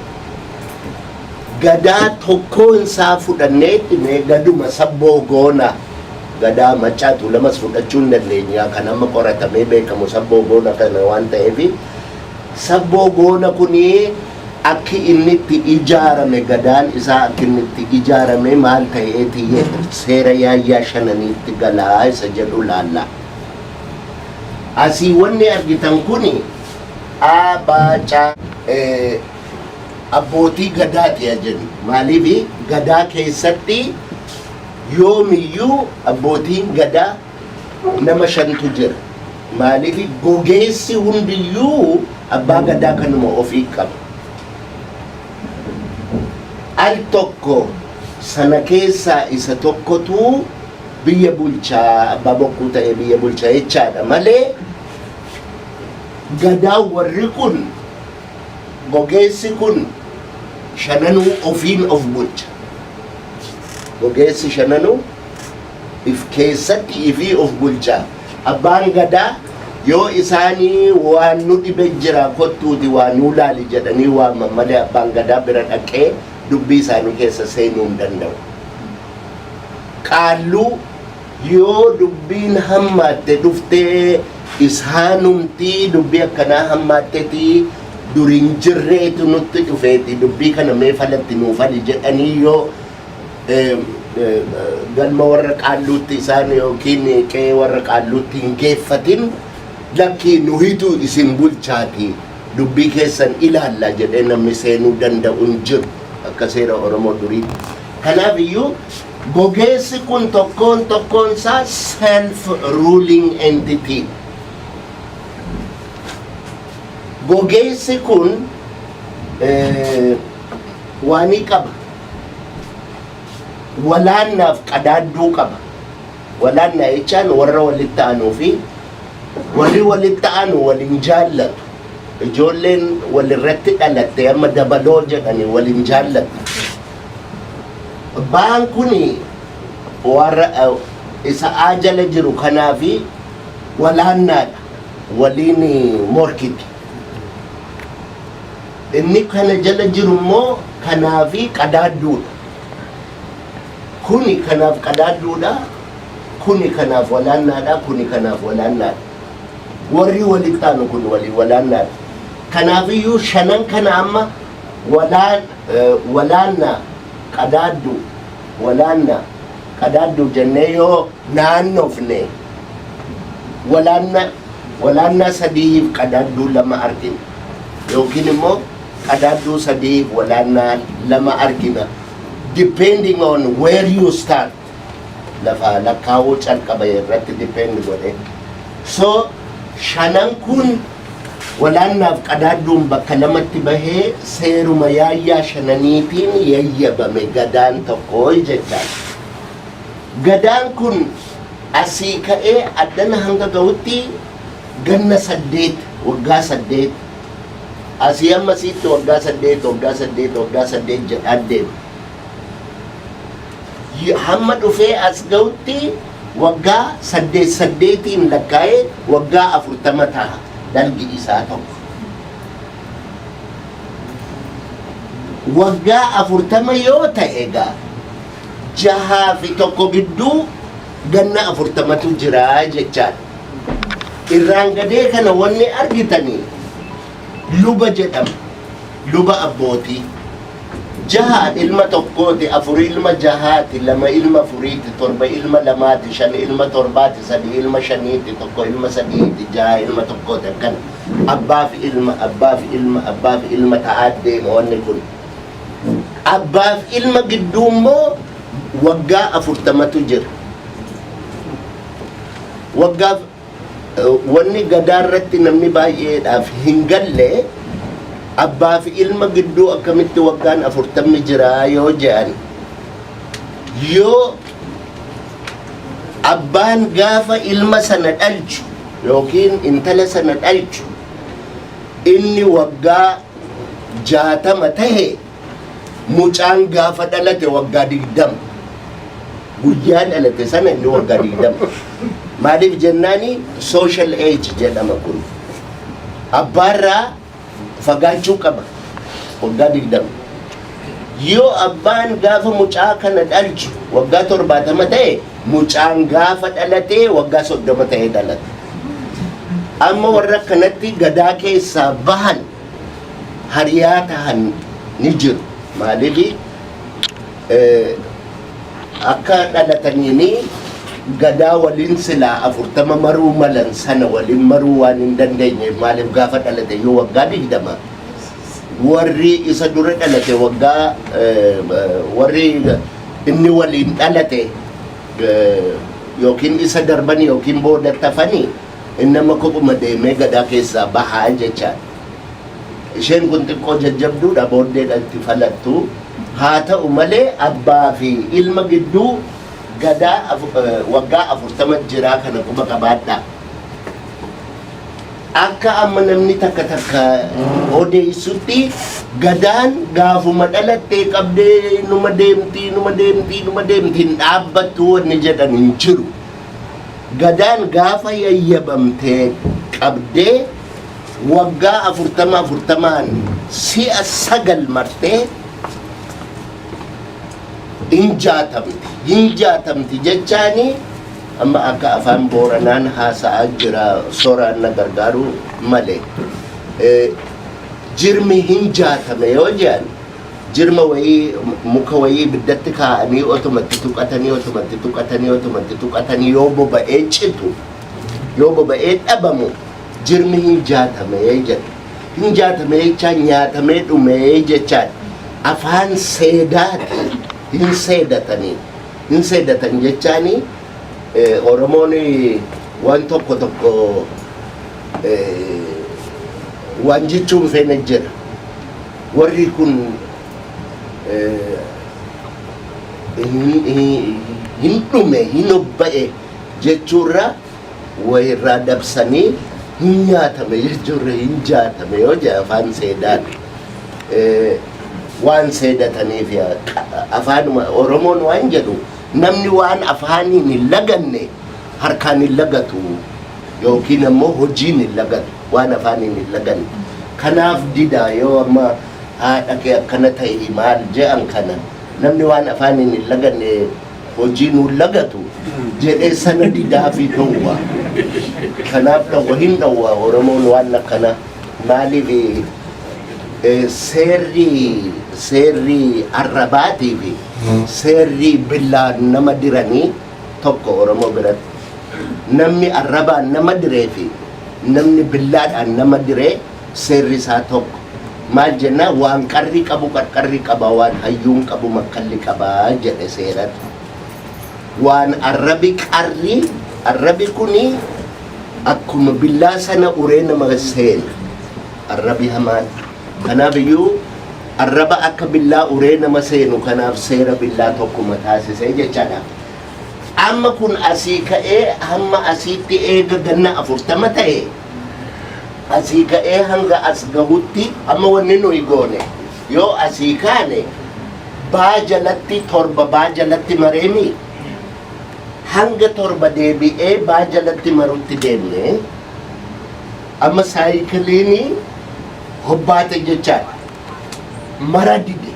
gadaa tokkoon isaa fudhanneetti mee gaduma sabboogona gadaa macaatu lamas fudhachuun dandeenya kan amma qoratamee beekamu sabboogona kana waan ta'eef sabboogona kuni akki inni itti ijaarame gadaan isaa akki inni itti ijaarame maal ta'eeti seera yaayyaa shananiitti galaa isa jedhu laalla. Asii wanni argitan kuni abbootii gadaati jennu maaliif gadaa keessatti yoomiyyuu abbootiin gadaa nama shantu jira maaliif gogeessi hundiyyuu abbaa gadaa kanuma ofii qaba. Al tokko sana keessaa isa tokkotu biyya bulchaa abbaa bokkuu ta'e biyya bulchaa jechaadha malee gadaa warri kun gogeessi kun shananuu ofiin of bulcha. Gogeessi shananuu if keessatti ifii of bulcha. Abbaan gadaa yoo isaanii waan nu dhibe jira kottuuti waan nu laali jedhanii waaman malee abbaan gadaa bira dhaqee dubbii isaanii keessa seenuu hin danda'u. Qaalluu yoo dubbiin hammaatte dhuftee isaanumtii dubbii akkanaa hammaattetii duriin jirreetu nutti dhufeeti dubbii kana mee falatti nuufali jedhanii yoo galma warra qaalluutti isaan yookiin qe'ee warra qaalluutti hin geeffatin lakkii nuhitu isin bulchaati dubbii keessan ilaalla jedhee namni seenuu danda'u hin jiru akka seera Oromoo durii. Kanaaf iyyuu gogeessi kun tokkoon isaa self ruling entity. Gogeessi kun waanii qaba. Walaannaaf qadaadduu qaba. Walaannaa jechaan warra walitti aanuu fi warri walitti aanu waliin jaallatu. Ijoolleen walirratti dhalatte amma dabaloo jedhanii waliin jaallatu. Abbaan kuni warra isa ajala jiru kanaafi walaannaadha. Waliin morkiti. Inni kana jala jiru immoo kanaafi qadaadduudha. Kuni kanaaf qadaadduudha. Kuni kanaaf walaannaadha. Kuni kanaaf walaannaadha. Warri walitti aanu kun walii walaannaadha. Kanaafiyyuu shanan kana amma walaanna qadaaddu jennee yoo naannofne walaanna sadiif qadaadduu lama argina yookiin immoo qadaadduu sadiif walaannaa lama argina depending on where you start lafa lakkaawuu calqaba irratti depend godhe. So shanan kun walaannaaf qadaadduun bakka lamatti bahee seeruma yaayyaa shananiitiin yayyabame gadaan tokko jechaan. Gadaan kun asii ka'ee addana hanga ga'utti ganna 8 waggaa 8 asii ammasiitti waggaa 8 jedhaan deema. Hamma dhufee as ga'utti waggaa 8 lakkaa'ee waggaa 40 ta'a. Dalgi isaa tokko waggaa 40 yoo ta'e egaa jahaa fi tokko gidduu ganna 40tu jira jechaan irraan gadee kana wanni argitanii luba jedhama luba abbootii jaha ilma tokkooti afur ilma jahaati lama ilma furiiti torba ilma lamaati shan ilma torbaati sadi ilma shaniiti tokko ilma sadiiti jaha ilma tokkooti akkana abbaaf ilma ta'aa deema wanni kun abbaaf ilma gidduu immoo waggaa 40tu jira waggaaf wanni gadaarratti namni baay'eedhaaf hin galle abbaaf ilma gidduu akkamitti waggaan 40 jira yoo jedhan yoo abbaan gaafa ilma sana dhalchu yookiin intala sana dhalchu inni waggaa 60 tahe mucaan gaafa dhalate waggaa 20 guyyaa dhalate sana inni waggaa 20 maaliif jennaani social age jedhama kun abbaarraa fagaachuu qaba waggaa 20 yoo abbaan gaafa mucaa kana dhalchu waggaa 70 ta'e mucaan gaafa dhalatee waggaa 30 ta'e dhalata amma warra kanatti gadaa keessaa bahan hariyaa tahan ni jiru maaliif akka dhalataniini gadaa waliin silaa 40 maruu malan sana waliin maruu waan hin dandeenye maaliif gaafa dhalate yoo waggaa 20 warri isa dura dhalate waggaa warri inni waliin dhalate yookiin isa darban yookiin booda tafanii innama kophuma deemee gadaa keessaa bahaa jechaa isheen kun xiqqoo jajjabduudha booddeedhatti falattu haa ta'u malee abbaa fi ilma gidduu gadaa waggaa 40 jiraa kana quba qabaadhaa akka amma namni takka odeessutti gadaan gaafuma dhalattee qabdee numa deemtii hin dhaabbattu wanni jedhan hin jiru gadaan gaafa yayyabamtee qabdee waggaa 40 si'a 9 martee hinjaatamti jechaani amma akka afaan booranaan haasa'aa jira soraan na gargaaru malee jirmi hinjaatame yoo jedhan jirma wayii muka wayii biddatti kaa'anii otomatti tuqatanii yoo boba'ee citu yoo boba'ee dhabamu jirmi hinjaatamee jedha hinjaatamee jechaan nyaatamee dhumee jechaan afaan seedaati hin seedatan jechaani oromoon waan tokko waan jechuun feena jira warri kun hin dhume hin obba'e jechuurra wayirraa dabsanii hin nyaatame jechuurra hin jaatame yoo jedha afaan seedaan waan seedataniif afaanuma oromoon waan jedhu namni waan afaaniin hin laganne harkaan hin lagatu yookiin ammoo hojiin hin lagatu waan afaaniin hin laganne kanaaf dida yoo amma haadha kee akkana ta'e maal je'an kana namni waan afaaniin hin laganne hojiin hin lagatu jedhee sana didaa fi dhowwa kanaaf dhowwa hin dhowwa oromoon waan akkana maaliif seerri arrabaatii fi seerri billaan nama diranii tokko oromoo biratti namni arrabaan nama diree fi namni billaadhaan nama diree seerri isaa tokko maal jenna waan qarri qabu qarqarri qaba waan hayyuun qabu makkalli qabaa jedhe seeran waan arrabi kuni akkuma billaa sana uree nama seena arrabi hamaan kanaaf iyyuu arraba akka billaa uree nama seenu kanaaf seera billaa tokkuma taasisee jechaadha amma kun asii ka'ee hamma asiitti eega ganna 40 ta'e asii ka'ee hanga as gahutti amma wanni nuyi goone yoo asii kaane baa jalatti mareemi hanga 7 deebi'ee baa jalatti marutti deemne amma saayikiliini hobbaate jechaadha mara dide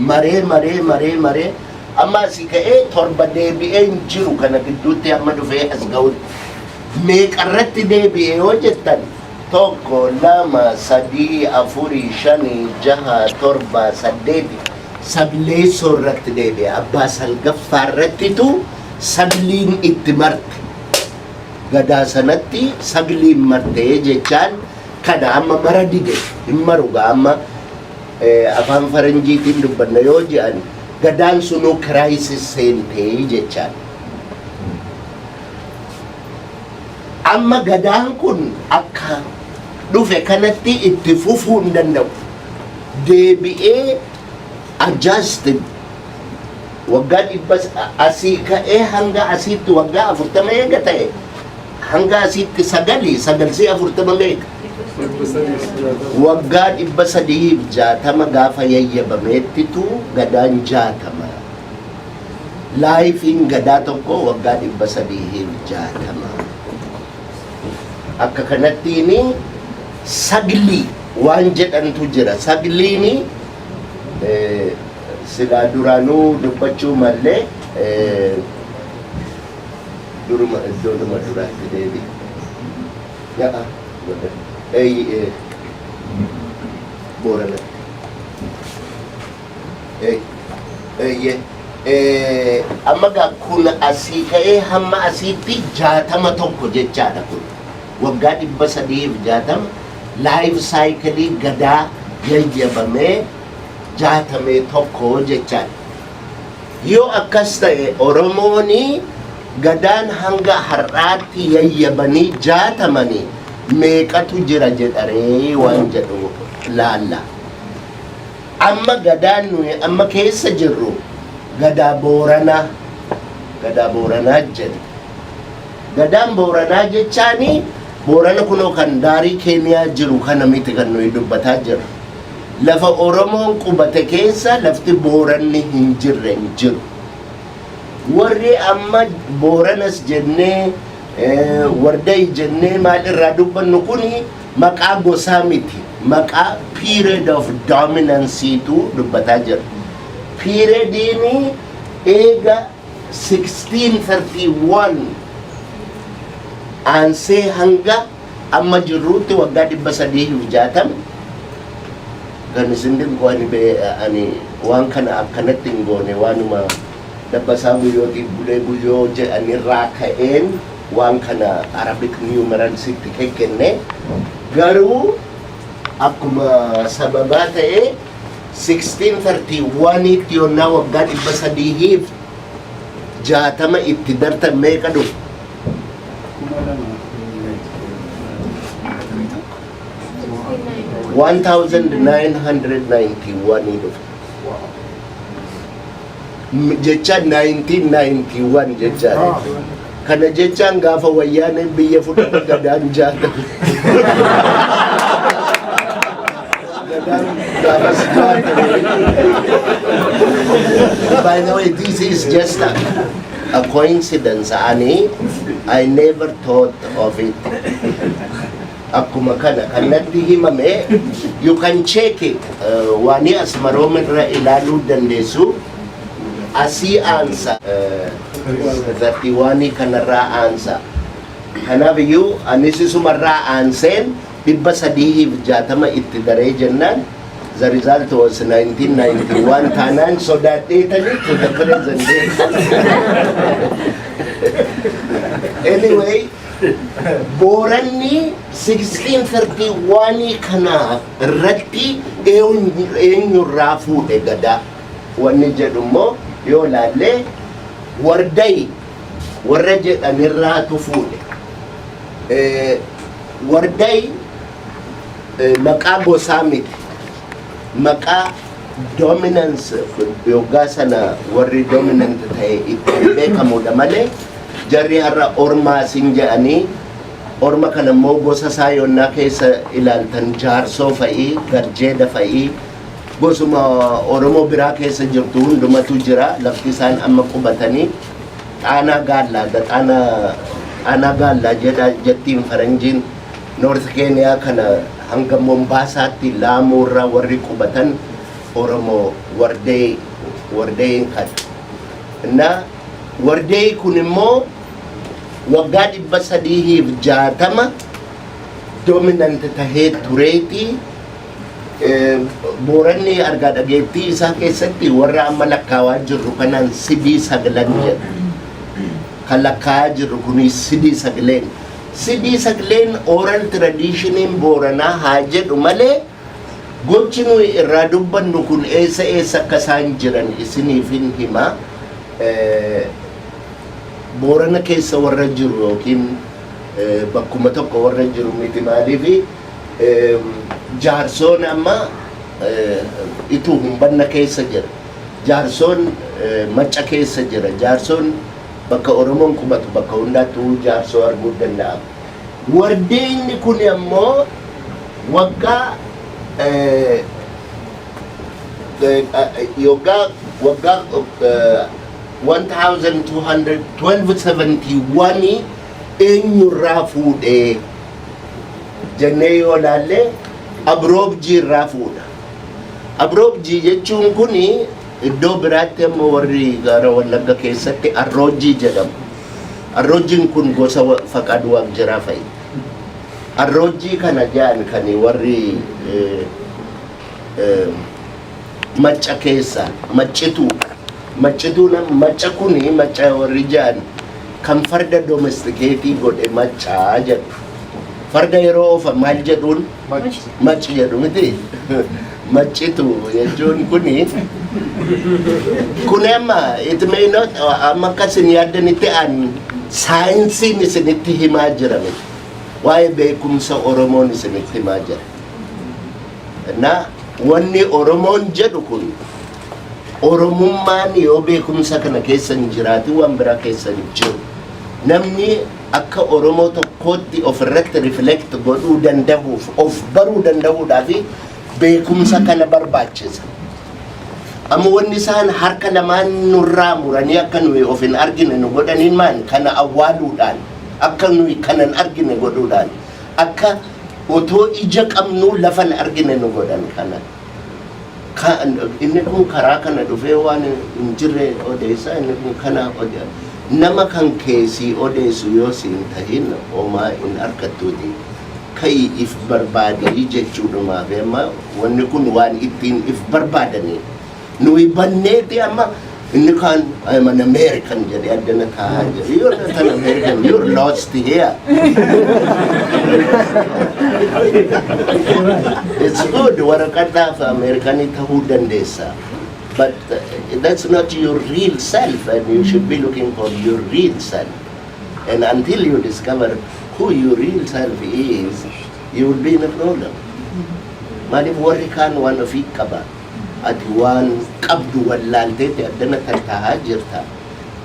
maree amma si ka'ee torba deebi'ee hin jiru kana gidduutti amma dhufee as ga'utti meeqarratti deebi'ee yoo jettan tokko lama sadii afurii shanii jaha torba saddeeti sableessoo irratti deebi'e abbaa salgaffaa irrattitu sagliin itti marte gadaa sanatti sagliin martee jechaan kana amma mara dide hin maruga amma afaan faranjiitiin dubbanna yoo jedhan gadaan sunuu kiraayisis seentee jechaan amma gadaan kun akka dhufe kanatti itti fufuu hin danda'u deebi'ee adjusted waggaa dhibbas asii ka'ee hanga asitti waggaa 40 eega ta'e hanga asitti sagalsii 40 meeqa waggaa 360 gaafa yayyabameettitu gadaan 60 laayifiin gadaa tokko waggaa 360 akka kanattiini sagli waan jedhantu jira sagliini silaa duraanuu dubbachuu mallee duruma iddoodhuma duraatti deebi yaa Boorana amma gaa kun asii ka'ee hamma asiitti 61 jechaadha kun waggaa 360 laayif saayikilii gadaa yayyabamee 61 jechaan yoo akkas ta'e Oromooni gadaan hanga har'aatti yayyabanii 60 meeqatu jira jedharee waan jedhu laalla amma gadaan nuyi amma keessa jirru gadaa Booranaa jedhu gadaan Booranaa jechaani Boorana kunoo kan daarii Keeniyaa jiru kana miti kan nuyi dubbataa jirru lafa Oromoon qubate keessa lafti Booranni hin jiru warri amma Booranas jennee Warday jennee maal irraa dubbannu kuni maqaa gosaa miti maqaa period of dominance tu dubbataa jira periodiini eega 1631 aansee hanga amma jirruutti waggaa 360 kan isin dinqoo ani waan kana akkanatti hin goone waanuma dabbasaa guyyootiif bulee guyyoo jedhanirraa ka'een waan kana Arabic numeralsitti kenne garuu akkuma sababaa ta'e 1631 itti yonnaa waggaa 360 itti dartan meeqa dhufu 1991 dhufu jecha 1991 jecha kana jechaan gaafa wayyaaneen biyya fudhata gadaan 60 By the way, this is just a coincidence, Ani. I never thought of it. Akkuma kana kanatti himame, you can check it. Wani asmaromirra ilaaluu dandeessu. Asii aansa. 31 kanarraa aansa. Kanaaf iyyuu anis isumarraa aanseen 360 itti daree jennaan. The result was 1991 taanaan sodaadheetanii to the present day. Anyway, Booranni 1631 kana irratti eenyurraa fuudhe gadaa. Wanni jedhu immoo yoo laallee Warday warra jedhanirraatu fuudhe. Warday maqaa gosaa miti. Maqaa dominance yoggaa sana warri dominant ta'e itti beekamudha malee jarri har'a ormaa sin jedhanii orma kana immoo gosa isaa yonnaa keessa ilaaltan jaarsoo fa'ii garjeeda fa'ii gosuma Oromoo biraa keessa jirtu hundumatu jira lafti isaan amma qubatanii xaanaa gaallaa jettiin faranjiin North Kenya kana hanga Mombaasaatti Laamuurraa warri qubatan Oromoo Wardayin kan na wardee kun immoo waggaa 360 dominant tahee tureeti. Booranni argaa dhageettii isaa keessatti warra amma lakkaawaa jirru kanaan sidii sagalan jedha. Kan lakkaa'aa jirru kuni sidii sagaleen. Sidii sagaleen oral traditioniin Booranaa haa jedhu malee gochi nuyi irraa dubbannu kun eessa akka isaan jiran isiniifin hima. Boorana keessa warra jiru yookiin bakkuma tokko warra jiru miti maaliifi jaarsoon amma ituu humbanna keessa jira. Jaarsoon macca keessa jira. Jaarsoon bakka Oromoon qubatu bakka hundaattuu jaarsoo arguu danda'a. Wardeenni kun ammoo waggaa 1271 eenyurraa fuudhee jennee yoo laalle Abroobjii irraa fuudha. Abroobjii jechuun kuni iddoo biraatti ammoo warri gaara Wallagga keessatti Arroojjii jedhamu. Arroojjiin kun gosa Faqaaduu Waaqjiraa fa'i. Arroojjii kana jaan kan warri macca keessa maccituudha. Macca kuni macca warri jaan kan farda domestikeetii godhe maccaa jedhu. Farda yeroo oofa maal jedhuun macci jedhu miti. Maccitu jechuun kuni amma it may not amma akkasin yaaddanitti an saayinsiin isinitti himaa jira miti. Waa'ee beekumsa Oromoon isinitti himaa jira. Na wanni Oromoon jedhu kun Oromummaan yoo beekumsa kana keessa hin jiraati waan biraa keessa hin jiru. Namni akka Oromoo tokkootti ofirratti reflect godhuu danda'uuf of baruu danda'uudhaaf beekumsa kana barbaachisa. Amma wanni isaan harka lamaan nurraa muranii akka nuyi of hin argine nu godhaniin maan kana awwaaluudhaan akka nuyi kanan argine godhuudhaan akka otoo ija qabnu lafan argine nu godhan kana. Inni kun karaa kana dhufee waan hin jirre odeessa inni kun kana odeessa. Nama kan keessii odeessu yoo siin tahin homaa hin argattuuti. Kai if barbaadanii jechuudhumaaf amma wanni kun waan ittiin if barbaadanii. Nuyi banneeti amma inni kan I'm an American jedhe addana taa'aa jira. You're not an American, you're lost here. It's good waraqadhaaf Amerikanii tahuu dandeessa. But that's not your real self, and you should be looking for your real self. And until you discover who your real self is, you will be in a problem. Maaliif warri kaan waan ofii qaba. Ati waan qabdu wallaalteeti addana kan taa'aa jirta.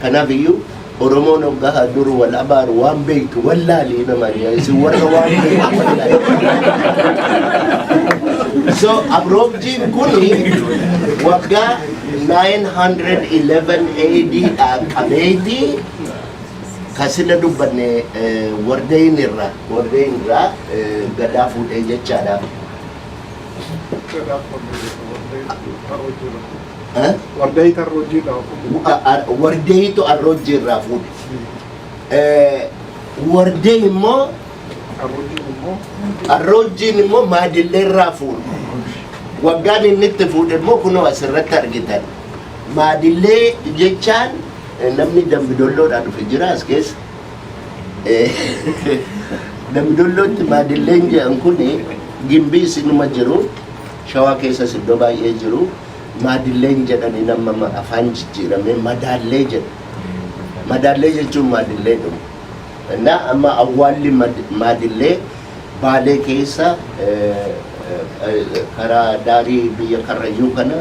Kanaaf iyyuu Oromoon hoggaa duru wal abaaru waan beektu wallaalii namaan isin warra waan beektu wallaalii. So Abroobjiin kuni waggaa 911 AD qabeeti kasina dubbanne Wardeen irraa gadaa fuudhee jechaadha. Wardeeyitu Arroojjii irraa fuudhe. Wardee immoo Arroojjiin immoo Maadillee irraa fuudhe. Waggaan inni itti fuudhe immoo kunoo asirratti argitan. Maadillee jechaan namni Dambidolloodhaa dhufe jira as keessa. Dambidollootti Maadilleen jedhan kuni gimbii isinuma jiru. Shawaa keessas iddoo baay'ee jiru. Maadilleen jedhanii nama afaan jijjiirame madaallee jedhu. Madaallee jechuun maadillee dhumu. Na amma awwaalli maadillee Baalee keessa karaa daarii biyya Karrayyuu kana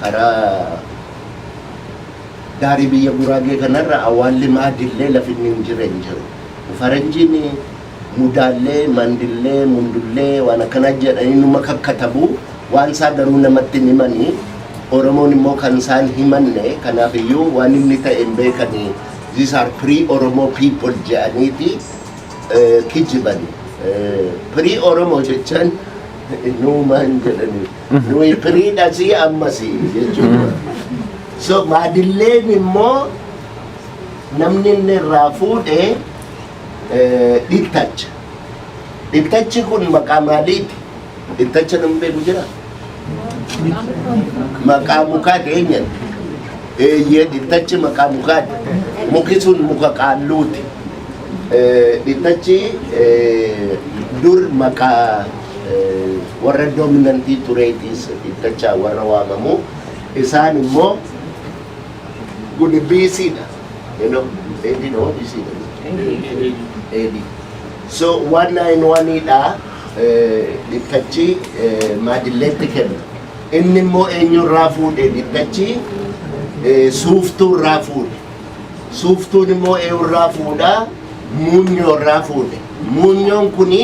karaa daarii biyya Guraagee kanarra awwaalli maadillee lafinni hin jiru. Faranjiin mudaallee, mandillee, mundullee waan akkana jedhanii numa kakkatabu. Waan isaa garuu namatti hin himanii. Oromoon immoo kan isaan himanne kanaaf iyyuu waan inni ta'e hin beekanii. These are pre-Oromo people jedhaniiti kijiban. Pre-Oromo jechaan nuumaan jedhanii. Nuyi pre-dhasii ammasii jechuudha. So maadilleen immoo namni inni irraa fuudhe dhittacha. Dhittachi kun maqaa maaliiti? Dhittacha namni beeku jira? Maqaa mukaati eenyan? Eeyyee dhittachi maqaa mukaati. Muki sun muka qaalluuti. Dhittachi dur maqaa warra dominantii tureetis dhittacha warra waamamu. Isaan immoo gudi BC-dha. You know, AD no, BC-dha. AD. So 191-dha dhittachi maadilleetti kenna. Inni immoo eenyurraa fuudhe dhittachi suuftuurraa fuudhe. Suuftuun immoo eenyurraa fuudha? Muunyoorraa fuudhe. Muunyoon kuni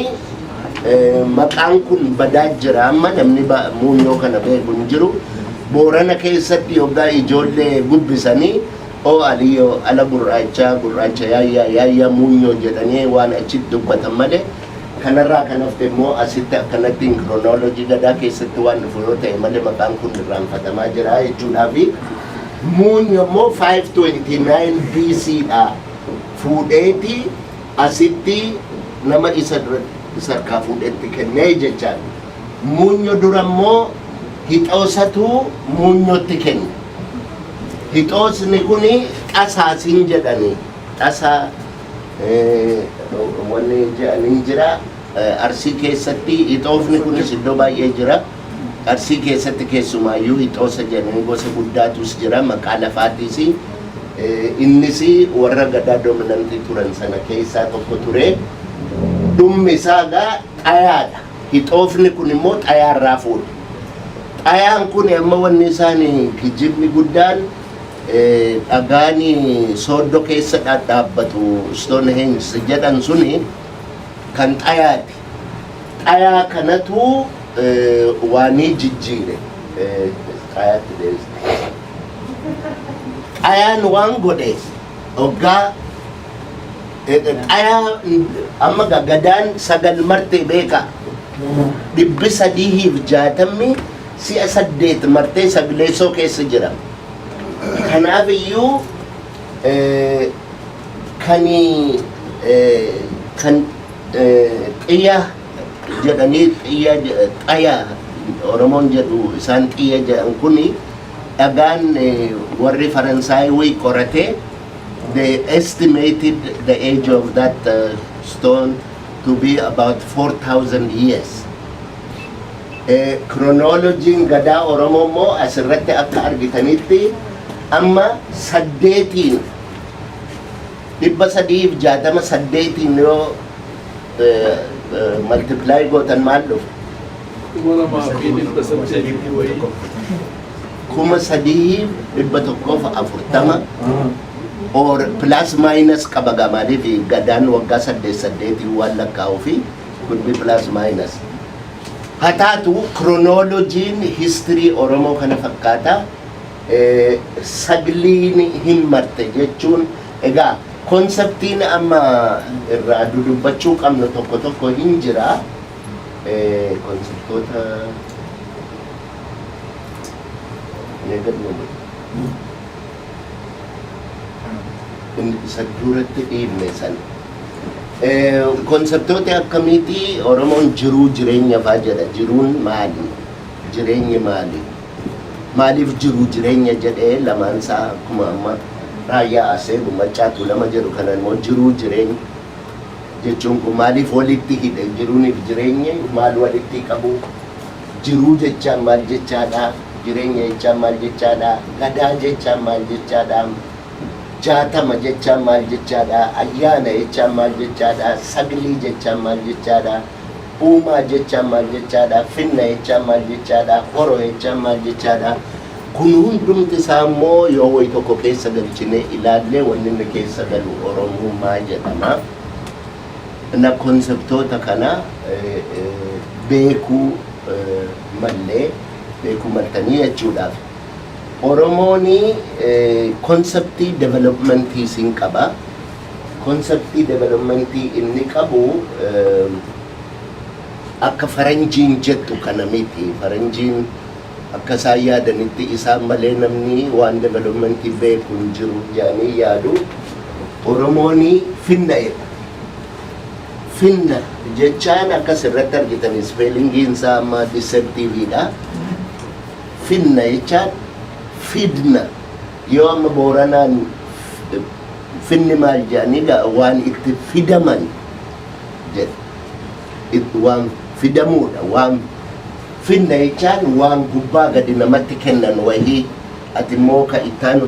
maqaan kun badaa jira amma namni muunyoo kana beeku hin jiru. Boorana keessatti yoggaa ijoollee gubbisanii aliyyoo ala gurraacha yaayyaa muunyoo jedhanii waan achitti dubbatan malee kanarraa kan hafte immoo asitti akkanattiin kiroonoolojii gadaa keessatti waan dhufu yoo ta'e malee maqaan kun irraanfatamaa jira jechuudhaafi muunyoo immoo 529 BC-dha fuudheeti asitti nama isa harkaa fuudhetti kennee jechaan muunyoo dura immoo hixoosatu muunyootti kenne. Hixoosni kuni xasaasiin jedhani. Xasaa wanni jedhanii jira. Arsii keessatti hixoofni kunis iddoo baay'ee jira. Arsii keessatti keessumaayyuu hixoosa jedhanii gosa guddaatus jira maqaa lafaatiis. Innis warra gadaa dominantii turan sana keessaa tokko ture. Dhummi isaagaa xayaadha. Hixoofni kun immoo xayaarraa fuudhe. Xayaan kun amma wanni isaanii kijibni guddaan dhagaani sooddoo keessa dhaabbatu Stonehenge jedhan suni kan xayaati. Xayaa kanatu waanii jijjiire. Xayaatti deebiste. Xayaan waan godhe hoggaa xayaa amma gadaan sagal marte beeka. 360 si'a 8 martee sagleessoo keessa jira. Kanaaf iyyuu kan xiyya jedhanii xaya Oromoon jedhu isaan xiyya jedhan kuni dhagaan warri Faransaayii qorate they estimated the age of that stone to be about 4,000 years. Chronologiin gadaa Oromoo immoo asirratti akka argitanitti amma 368 yoo multiply gootan maal dhufu? 3,140 or plus minus qabaga maaliif gadaan waggaa 8 waan lakkaa'uu fi could be plus minus. Hataatu chronologiin history Oromoo kana fakkaata. Sagliin hin marte jechuun egaa konseptiin amma irraa dudubbachuu qabnu tokko tokko hin jira. Konseptoota isa duratti dhiibne san. Konseptoota akkamiiti Oromoon jiruu jireenya faa jedha. Jiruun maali? Jireenyi maali? Maaliif jiruu jireenya jedhee lamaan isaa akkuma amma raayyaa asee gummachaatu lama jedhu kanan immoo jiruu jireenya jechuun kun maaliif walitti hidhe jiruuniif jireenya maal walitti qabu? Jiruu jechaan maal jechaadha? Jireenya jechaan maal jechaadha? Gadaa jechaan maal jechaadha? Jaatama jechaan maal jechaadha? Ayyaana jechaan maal jechaadha? Saglii jechaan maal jechaadha? Uumaa jechaan maal jechaadha? Finna jechaan maal jechaadha? Horoo jechaan maal jechaadha? Kun hundumti isaa immoo yoo wayi tokko keessa galchinee ilaallee wanni inni keessa galu Oromummaa jedhama. Na konseptoota kana beekuu mallee beekuu maltanii jechuudhaaf. Oromooni konseptii developmentii siin qaba. Konseptii developmentii inni qabu akka faranjiin jettu kana miti. Faranjiin akka isaan yaadanitti isaan malee namni waan developmentii beeku hin jiru jedhanii yaadu. Oromoon finna'edha. Finna jechaan akkas irratti argitan ispeelingiin isaa amma deceptiiviidha. Finna jechaan fidna yoo amma Booranaan finni maal jedhanii waan itti fidaman jedhe waan fidamuudha. Waan finna jechaan waan gubbaa gadi namatti kennan wayii ati immoo ka ittaanu